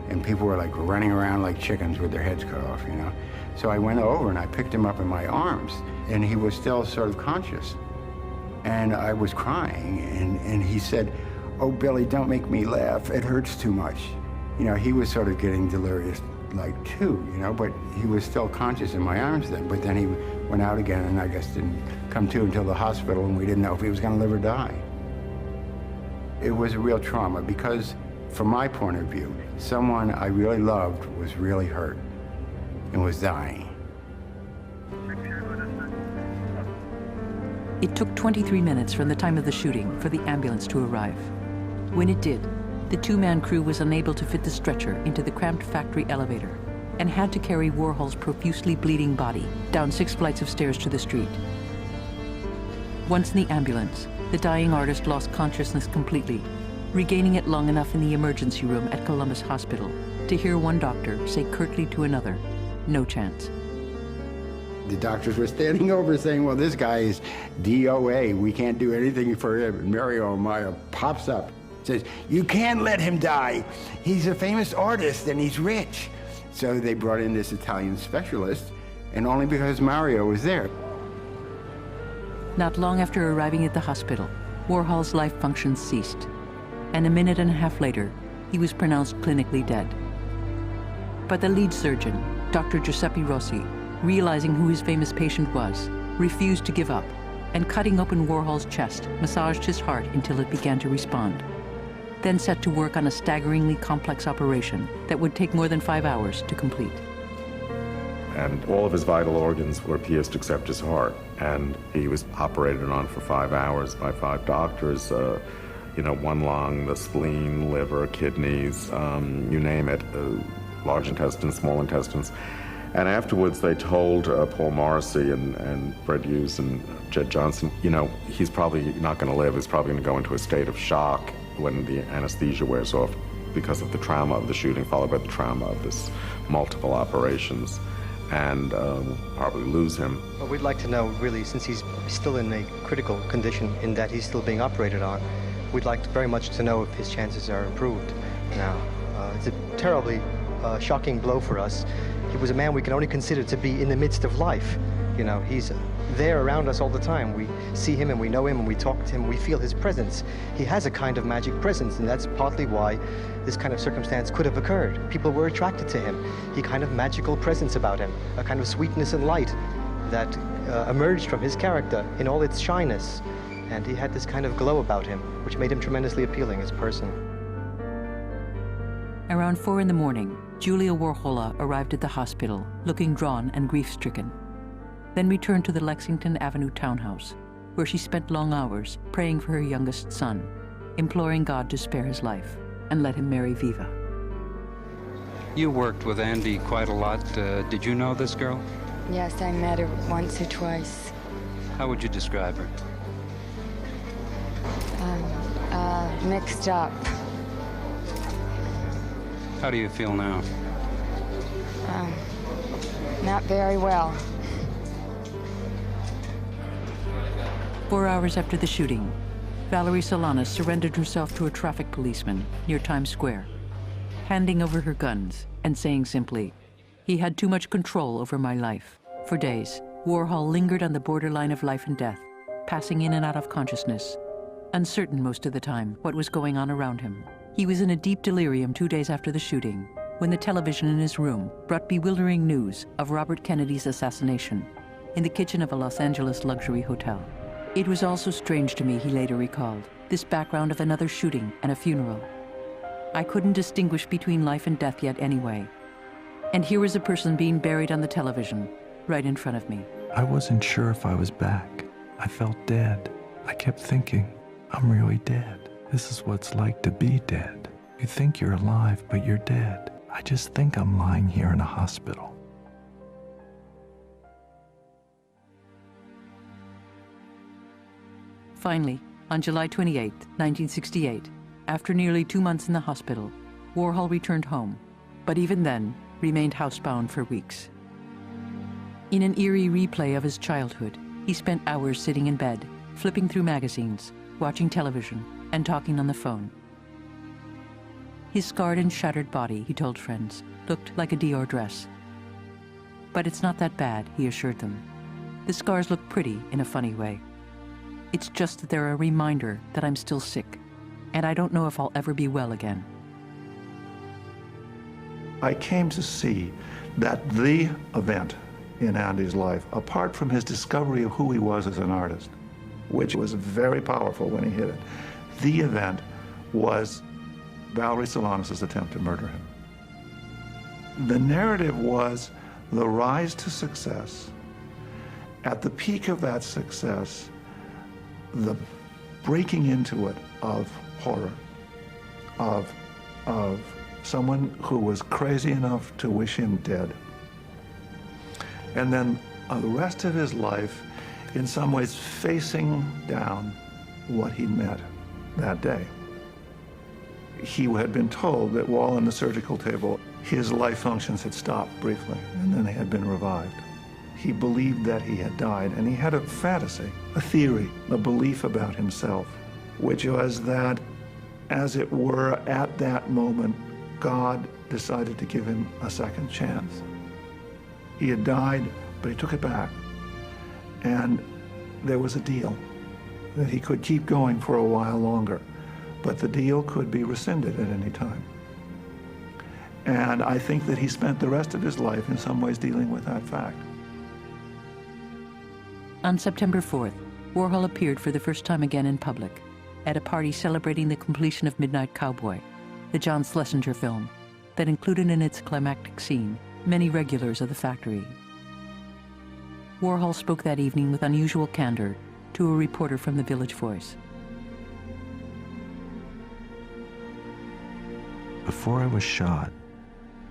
And people were like running around like chickens with their heads cut off, you know? So I went over and I picked him up in my arms, and he was still sort of conscious. And I was crying, and he said, "Oh, Billy, don't make me laugh. It hurts too much." You know, he was sort of getting delirious, like, too, you know, but he was still conscious in my arms then. But then he went out again, and I guess didn't come to until the hospital, and we didn't know if he was going to live or die. It was a real trauma because, from my point of view, someone I really loved was really hurt and was dying. It took 23 minutes from the time of the shooting for the ambulance to arrive. When it did, the two-man crew was unable to fit the stretcher into the cramped factory elevator and had to carry Warhol's profusely bleeding body down 6 flights of stairs to the street. Once in the ambulance, the dying artist lost consciousness completely, regaining it long enough in the emergency room at Columbus Hospital to hear one doctor say curtly to another, "No chance." The doctors were standing over saying, "Well, this guy is DOA. We can't do anything for him." And Mario Amaya pops up, says, "You can't let him die. He's a famous artist and he's rich." So they brought in this Italian specialist, and only because Mario was there. Not long after arriving at the hospital, Warhol's life functions ceased, and a minute and a half later, he was pronounced clinically dead. But the lead surgeon, Dr. Giuseppe Rossi, realizing who his famous patient was, refused to give up, and cutting open Warhol's chest, massaged his heart until it began to respond, then set to work on a staggeringly complex operation that would take more than 5 hours to complete. And all of his vital organs were pierced except his heart, and he was operated on for 5 hours by 5 doctors. One lung, the spleen, liver, kidneys, you name it, large intestines, small intestines. And afterwards, they told Paul Morrissey and Fred Hughes and Jed Johnson, he's probably not going to live. He's probably going to go into a state of shock when the anesthesia wears off because of the trauma of the shooting, followed by the trauma of this multiple operations, and probably lose him. Well, we'd like to know, really, since he's still in a critical condition in that he's still being operated on, we'd like very much to know if his chances are improved now. It's a terribly shocking blow for us. He was a man we can only consider to be in the midst of life. He's there around us all the time. We see him and we know him and we talk to him. We feel his presence. He has a kind of magic presence, and that's partly why this kind of circumstance could have occurred. People were attracted to him. He had a kind of magical presence about him, a kind of sweetness and light that emerged from his character in all its shyness. And he had this kind of glow about him, which made him tremendously appealing as a person. Around 4 in the morning, Julia Warhola arrived at the hospital, looking drawn and grief-stricken, then returned to the Lexington Avenue townhouse, where she spent long hours praying for her youngest son, imploring God to spare his life and let him marry Viva. You worked with Andy quite a lot. Did you know this girl? Yes, I met her once or twice. How would you describe her? Mixed up. How do you feel now? Not very well. 4 hours after the shooting, Valerie Solanas surrendered herself to a traffic policeman near Times Square, handing over her guns and saying simply, "He had too much control over my life." For days, Warhol lingered on the borderline of life and death, passing in and out of consciousness, uncertain most of the time what was going on around him. He was in a deep delirium 2 days after the shooting, when the television in his room brought bewildering news of Robert Kennedy's assassination in the kitchen of a Los Angeles luxury hotel. It was also strange to me, he later recalled, this background of another shooting and a funeral. I couldn't distinguish between life and death yet anyway. And here was a person being buried on the television, right in front of me. I wasn't sure if I was back. I felt dead. I kept thinking, I'm really dead. This is what it's like to be dead. You think you're alive, but you're dead. I just think I'm lying here in a hospital. Finally, on July 28, 1968, after nearly 2 months in the hospital, Warhol returned home, but even then remained housebound for weeks. In an eerie replay of his childhood, he spent hours sitting in bed, flipping through magazines, watching television, and talking on the phone. His scarred and shattered body, he told friends, looked like a Dior dress. But it's not that bad, he assured them. The scars look pretty in a funny way. It's just that they're a reminder that I'm still sick, and I don't know if I'll ever be well again. I came to see that the event in Andy's life, apart from his discovery of who he was as an artist, which was very powerful when he hit it, the event was Valerie Solanas' attempt to murder him. The narrative was the rise to success. At the peak of that success, the breaking into it of horror, of someone who was crazy enough to wish him dead. And then the rest of his life, in some ways, facing down what he'd met that day. He had been told that while on the surgical table, his life functions had stopped briefly, and then they had been revived. He believed that he had died, and he had a fantasy, a theory, a belief about himself, which was that, as it were, at that moment, God decided to give him a second chance. He had died, but he took it back. And there was a deal that he could keep going for a while longer, but the deal could be rescinded at any time. And I think that he spent the rest of his life in some ways dealing with that fact. On September 4th, Warhol appeared for the first time again in public at a party celebrating the completion of Midnight Cowboy, the John Schlesinger film that included in its climactic scene many regulars of the factory. Warhol spoke that evening with unusual candor to a reporter from the Village Voice. Before I was shot,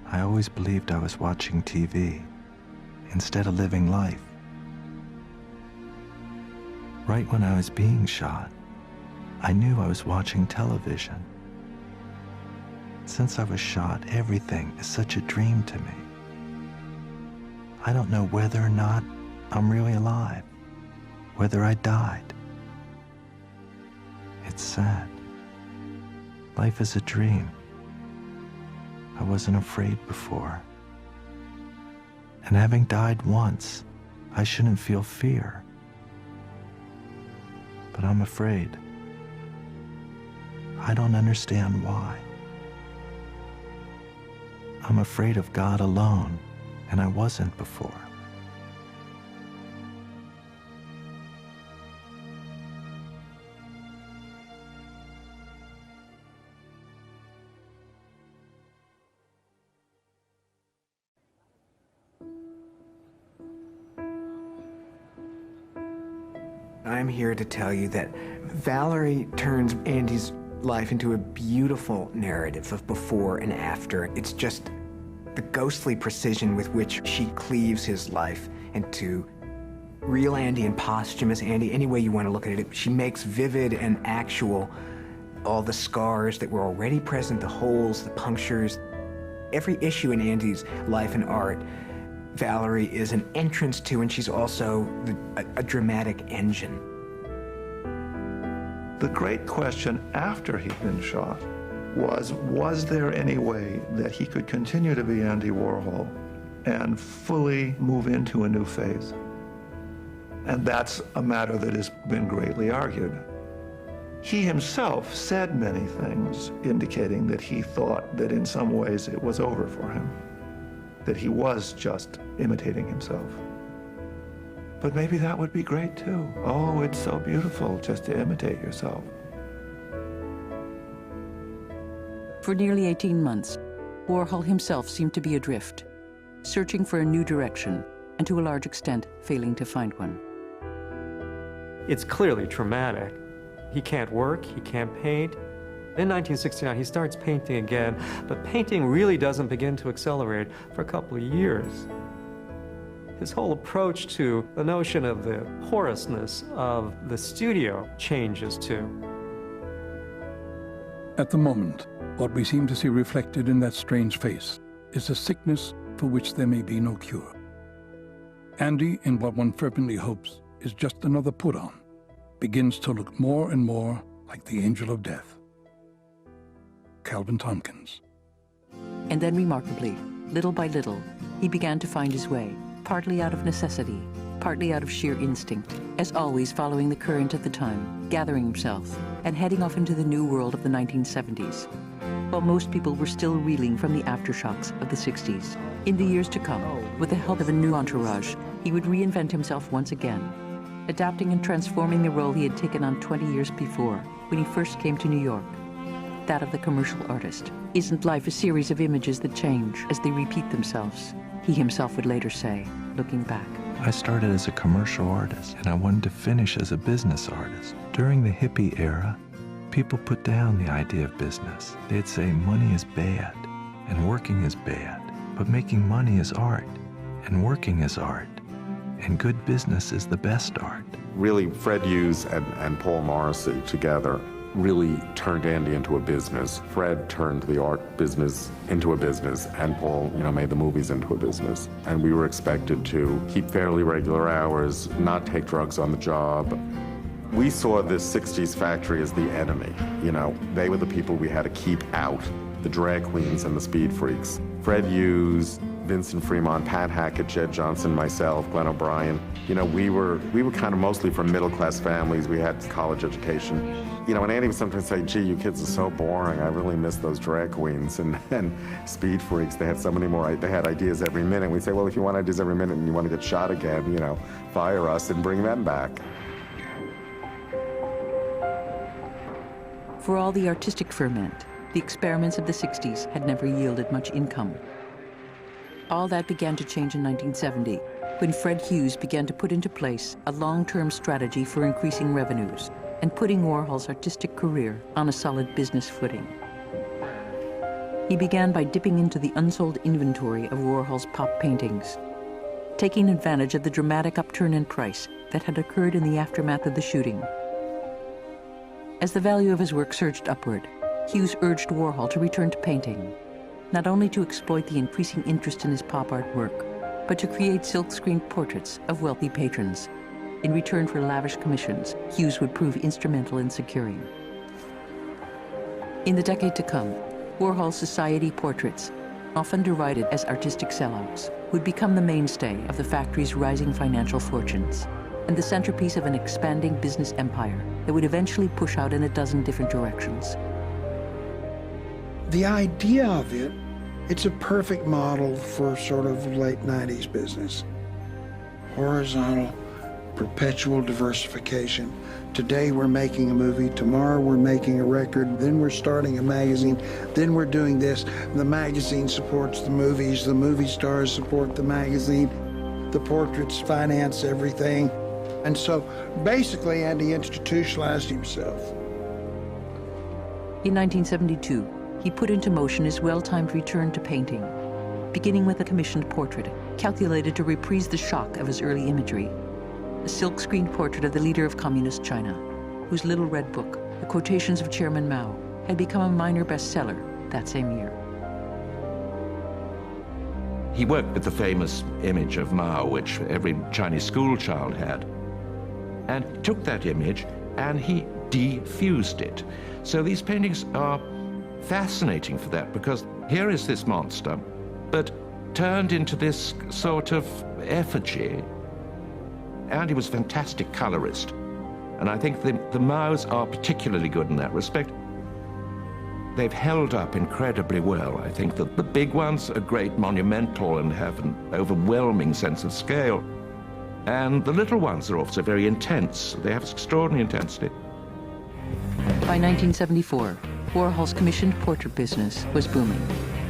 I always believed I was watching TV instead of living life. Right when I was being shot, I knew I was watching television. Since I was shot, everything is such a dream to me. I don't know whether or not I'm really alive, whether I died. It's sad. Life is a dream. I wasn't afraid before. And having died once, I shouldn't feel fear. But I'm afraid. I don't understand why. I'm afraid of God alone, and I wasn't before. I'm here to tell you that Valerie turns Andy's life into a beautiful narrative of before and after. It's just the ghostly precision with which she cleaves his life into real Andy and posthumous Andy, any way you want to look at it. She makes vivid and actual all the scars that were already present, the holes, the punctures. Every issue in Andy's life and art, Valerie is an entrance to, and she's also a dramatic engine. The great question after he'd been shot was there any way that he could continue to be Andy Warhol and fully move into a new phase? And that's a matter that has been greatly argued. He himself said many things indicating that he thought that in some ways it was over for him, that he was just imitating himself. But maybe that would be great too. Oh, it's so beautiful just to imitate yourself. For nearly 18 months, Warhol himself seemed to be adrift, searching for a new direction, and to a large extent, failing to find one. It's clearly traumatic. He can't work, he can't paint. In 1969, he starts painting again, but painting really doesn't begin to accelerate for a couple of years. His whole approach to the notion of the porousness of the studio changes too. At the moment, what we seem to see reflected in that strange face is a sickness for which there may be no cure. Andy, in what one fervently hopes is just another put-on, begins to look more and more like the angel of death. Calvin Tompkins. And then remarkably, little by little, he began to find his way, partly out of necessity, partly out of sheer instinct, as always following the current of the time, gathering himself, and heading off into the new world of the 1970s. While most people were still reeling from the aftershocks of the 60s. In the years to come, with the help of a new entourage, he would reinvent himself once again, adapting and transforming the role he had taken on 20 years before, when he first came to New York, that of the commercial artist. Isn't life a series of images that change as they repeat themselves? He himself would later say, looking back. I started as a commercial artist, and I wanted to finish as a business artist. During the hippie era, people put down the idea of business. They'd say money is bad, and working is bad. But making money is art, and working is art, and good business is the best art. Really, Fred Hughes and Paul Morrissey together really turned Andy into a business. Fred turned the art business into a business, and Paul, made the movies into a business. And we were expected to keep fairly regular hours, not take drugs on the job. We saw this 60s factory as the enemy. They were the people we had to keep out, the drag queens and the speed freaks. Fred Hughes, Vincent Fremont, Pat Hackett, Jed Johnson, myself, Glenn O'Brien. We were kind of mostly from middle-class families. We had college education. And Andy would sometimes say, gee, you kids are so boring. I really miss those drag queens and speed freaks. They had so many more, they had ideas every minute. We'd say, well, if you want ideas every minute and you want to get shot again, fire us and bring them back. For all the artistic ferment, the experiments of the 60s had never yielded much income. All that began to change in 1970, when Fred Hughes began to put into place a long-term strategy for increasing revenues and putting Warhol's artistic career on a solid business footing. He began by dipping into the unsold inventory of Warhol's pop paintings, taking advantage of the dramatic upturn in price that had occurred in the aftermath of the shooting. As the value of his work surged upward, Hughes urged Warhol to return to painting, not only to exploit the increasing interest in his pop art work, but to create silk-screened portraits of wealthy patrons. In return for lavish commissions, Hughes would prove instrumental in securing. In the decade to come, Warhol's society portraits, often derided as artistic sellouts, would become the mainstay of the factory's rising financial fortunes and the centerpiece of an expanding business empire that would eventually push out in a dozen different directions. The idea of it, it's a perfect model for sort of late 90s business. Horizontal, perpetual diversification. Today we're making a movie, tomorrow we're making a record, then we're starting a magazine, then we're doing this. The magazine supports the movies, the movie stars support the magazine, the portraits finance everything. And so basically Andy institutionalized himself. In 1972, he put into motion his well-timed return to painting, beginning with a commissioned portrait calculated to reprise the shock of his early imagery. A silk-screened portrait of the leader of communist China, whose little red book, The Quotations of Chairman Mao, had become a minor bestseller that same year. He worked with the famous image of Mao, which every Chinese school child had, and took that image and he defused it. So these paintings are fascinating for that, because here is this monster, but turned into this sort of effigy. And he was a fantastic colorist. And I think the Maos are particularly good in that respect. They've held up incredibly well. I think that the big ones are great, monumental, and have an overwhelming sense of scale. And the little ones are also very intense. They have extraordinary intensity. By 1974, Warhol's commissioned portrait business was booming.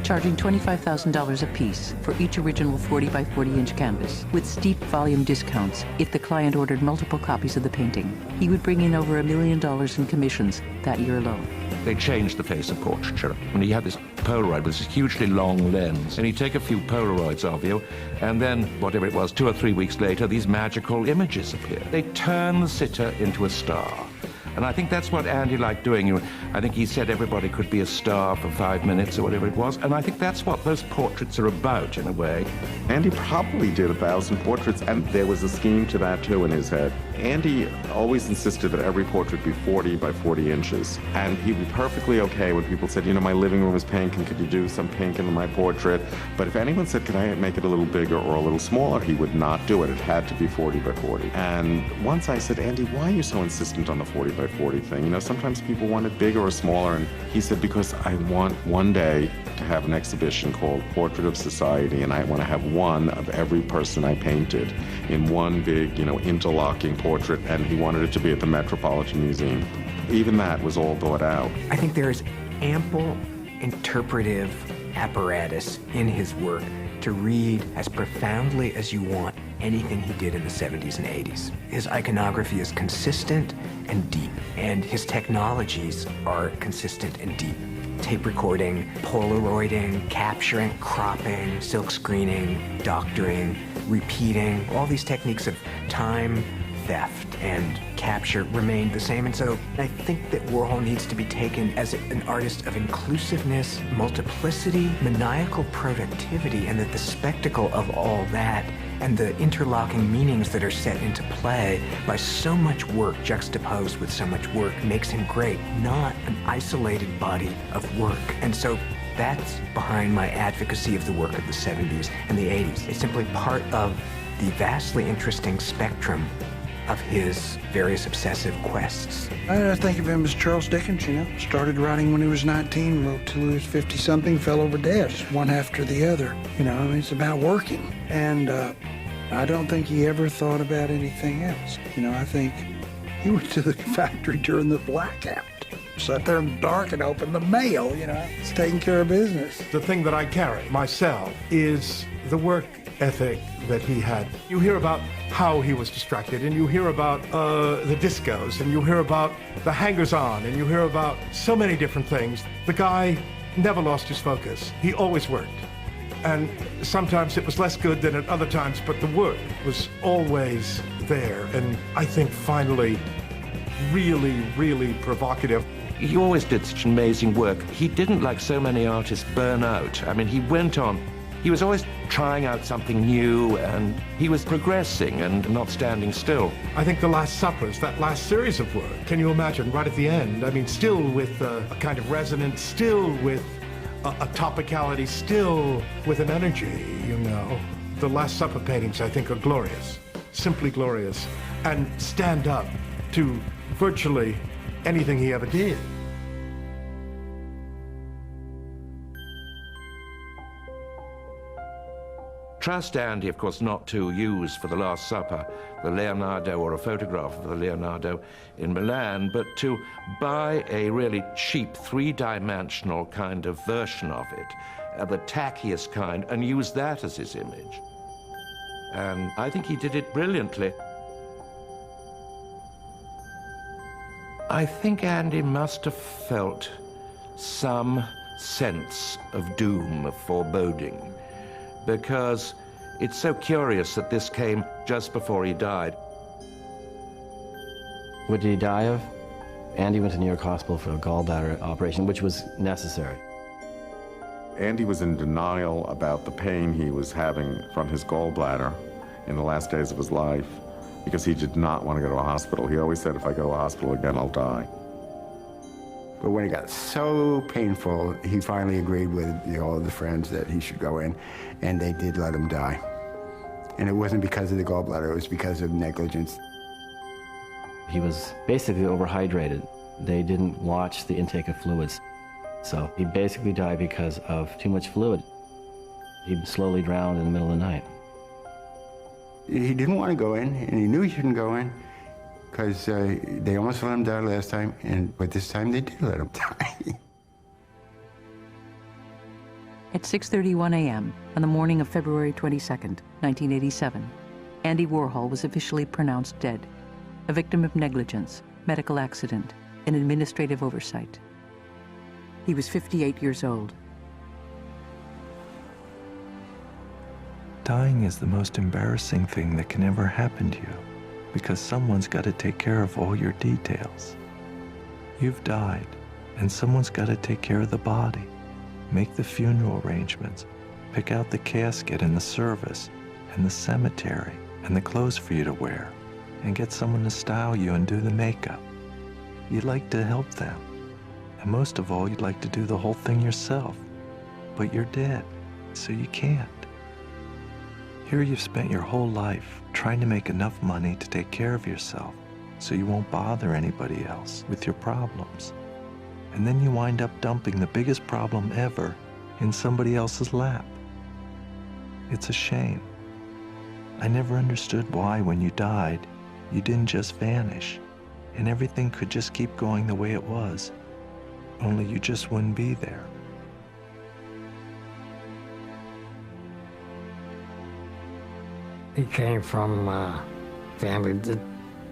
charging $25,000 apiece for each original 40 by 40-inch canvas, with steep volume discounts if the client ordered multiple copies of the painting. He would bring in over $1 million in commissions that year alone. They changed the face of portraiture. And he had this Polaroid with this hugely long lens, and he'd take a few Polaroids of you, and then, whatever it was, 2 or 3 weeks later, these magical images appear. They turn the sitter into a star. And I think that's what Andy liked doing. I think he said everybody could be a star for 5 minutes or whatever it was. And I think that's what those portraits are about, in a way. Andy probably did 1,000 portraits, and there was a scheme to that, too, in his head. Andy always insisted that every portrait be 40 by 40 inches. And he'd be perfectly okay when people said, you know, my living room is pink, and could you do some pink in my portrait? But if anyone said, can I make it a little bigger or a little smaller, he would not do it. It had to be 40 by 40. And once I said, Andy, why are you so insistent on the 40 by 40 thing? You know, sometimes people want it bigger or smaller. And he said, because I want one day to have an exhibition called Portrait of Society, and I want to have one of every person I painted in one big, you know, interlocking portrait, and he wanted it to be at the Metropolitan Museum. Even that was all thought out. I think there is ample interpretive apparatus in his work to read as profoundly as you want anything he did in the 70s and 80s. His iconography is consistent and deep, and his technologies are consistent and deep. Tape recording, Polaroiding, capturing, cropping, silk screening, doctoring, repeating, all these techniques of time theft and capture remained the same. And so I think that Warhol needs to be taken as an artist of inclusiveness, multiplicity, maniacal productivity, and that the spectacle of all that and the interlocking meanings that are set into play by so much work juxtaposed with so much work makes him great, not an isolated body of work. And so that's behind my advocacy of the work of the 70s and the 80s. It's simply part of the vastly interesting spectrum of his various obsessive quests. I think of him as Charles Dickens, you know. Started writing when he was 19, wrote till he was 50-something, fell over dead, one after the other. You know, I mean, it's about working. And I don't think he ever thought about anything else. You know, I think he went to the factory during the blackout. Sat there in the dark and opened the mail, you know. It's taking care of business. The thing that I carry myself is the work ethic that he had. You hear about how he was distracted, and you hear about the discos, and you hear about the hangers-on, and you hear about so many different things. The guy never lost his focus. He always worked. And sometimes it was less good than at other times, but the work was always there. And I think finally, really, really provocative. He always did such amazing work. He didn't, like so many artists, burn out. I mean, he went on. He was always trying out something new, and he was progressing and not standing still. I think The Last Suppers, that last series of work, can you imagine, right at the end? I mean, still with a kind of resonance, still with a topicality, still with an energy, you know. The Last Supper paintings, I think, are glorious, simply glorious, and stand up to virtually anything he ever did. Trust Andy, of course, not to use for The Last Supper the Leonardo or a photograph of the Leonardo in Milan, but to buy a really cheap three-dimensional kind of version of it, the tackiest kind, and use that as his image. And I think he did it brilliantly. I think Andy must have felt some sense of doom, of foreboding, because it's so curious that this came just before he died. What did he die of? Andy went to New York Hospital for a gallbladder operation, which was necessary. Andy was in denial about the pain he was having from his gallbladder in the last days of his life because he did not want to go to a hospital. He always said, if I go to a hospital again, I'll die. But when it got so painful, he finally agreed with all of the friends that he should go in, and they did let him die. And it wasn't because of the gallbladder, it was because of negligence. He was basically overhydrated. They didn't watch the intake of fluids. So he basically died because of too much fluid. He slowly drowned in the middle of the night. He didn't want to go in, and he knew he shouldn't go in, because they almost let him die last time, but this time they did let him die. At 6:31 a.m. on the morning of February 22nd, 1987, Andy Warhol was officially pronounced dead, a victim of negligence, medical accident, and administrative oversight. He was 58 years old. Dying is the most embarrassing thing that can ever happen to you, because someone's got to take care of all your details. You've died, and someone's got to take care of the body, make the funeral arrangements, pick out the casket and the service, and the cemetery, and the clothes for you to wear, and get someone to style you and do the makeup. You'd like to help them, and most of all, you'd like to do the whole thing yourself, but you're dead, so you can't. Here you've spent your whole life trying to make enough money to take care of yourself so you won't bother anybody else with your problems. And then you wind up dumping the biggest problem ever in somebody else's lap. It's a shame. I never understood why when you died, you didn't just vanish and everything could just keep going the way it was, only you just wouldn't be there. He came from a family that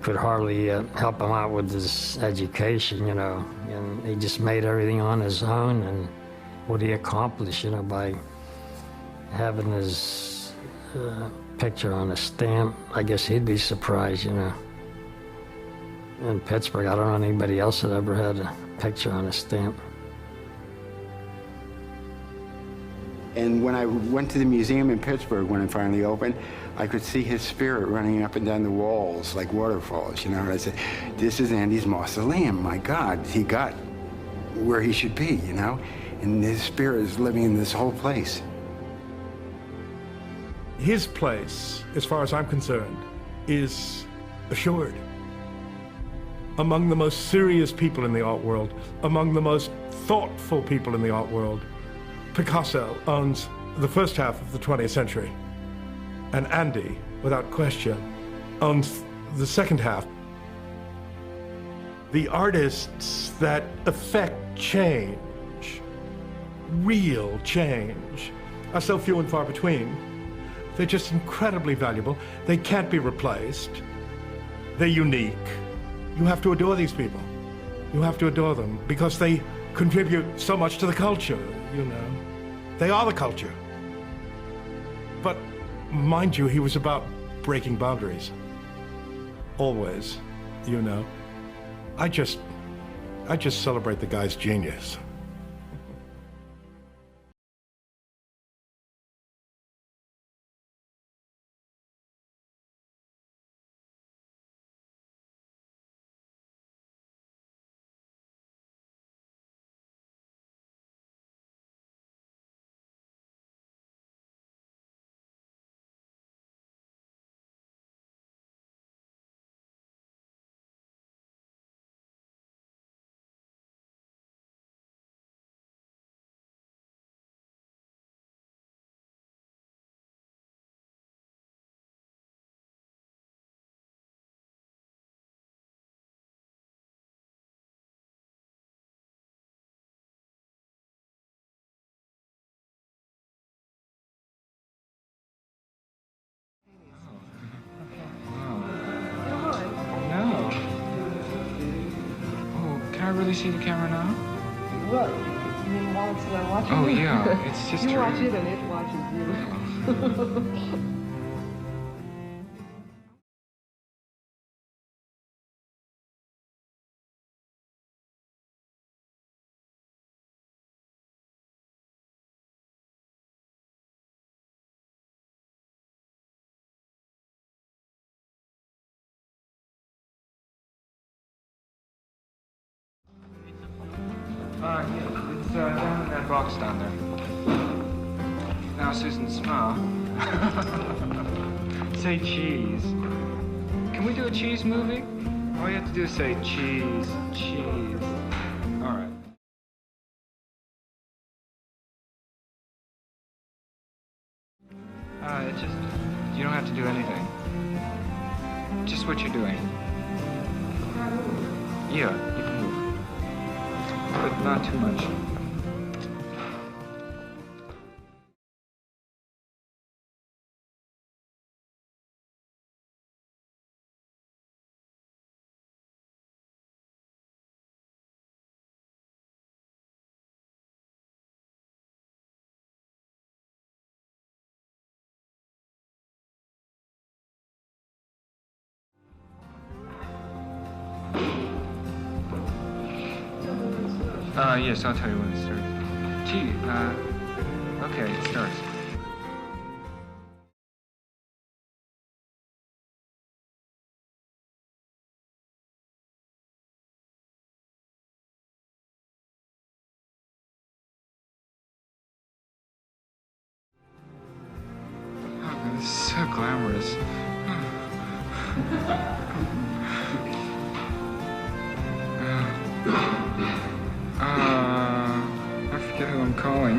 could hardly help him out with his education, you know, and he just made everything on his own. And what he accomplished, you know, by having his picture on a stamp, I guess he'd be surprised, you know. In Pittsburgh, I don't know anybody else that ever had a picture on a stamp. And when I went to the museum in Pittsburgh when it finally opened, I could see his spirit running up and down the walls like waterfalls, you know. And I said, this is Andy's mausoleum. My God, he got where he should be, you know. And his spirit is living in this whole place. His place, as far as I'm concerned, is assured. Among the most serious people in the art world, among the most thoughtful people in the art world, Picasso owns the first half of the 20th century, and Andy, without question, owns the second half. The artists that affect change, real change, are so few and far between. They're just incredibly valuable. They can't be replaced. They're unique. You have to adore these people. You have to adore them because they contribute so much to the culture, you know. They are the culture. But mind you, he was about breaking boundaries. Always, you know. I just celebrate the guy's genius. Can I really see the camera now? Well, I mean, while it's watching Oh, you. yeah, it's just you her. watch it and it watches you. Yeah, it's down in that box down there. Now, Susan, smile. Say cheese. Can we do a cheese movie? All you have to do is say cheese, cheese. All right. It just, you don't have to do anything. Just what you're doing. Yeah, you can move. But not too much. Yes, I'll tell you when it starts. Gee, okay, it starts. Oh, this is so glamorous. I forget who I'm calling.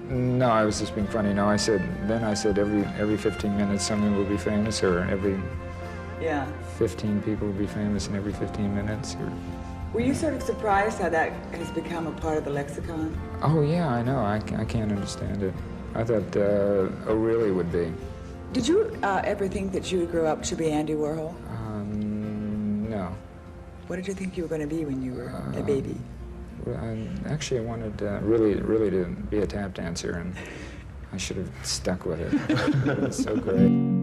No, I was just being funny. No, I said every 15 minutes someone will be famous, or every 15 people will be famous in every 15 minutes. Or... Were you sort of surprised how that has become a part of the lexicon? Oh yeah, I know. I can't understand it. I thought O'Reilly would be. Did you ever think that you would grow up to be Andy Warhol? No. What did you think you were going to be when you were a baby? Actually, I wanted really to be a tap dancer, and I should have stuck with it. It was so great.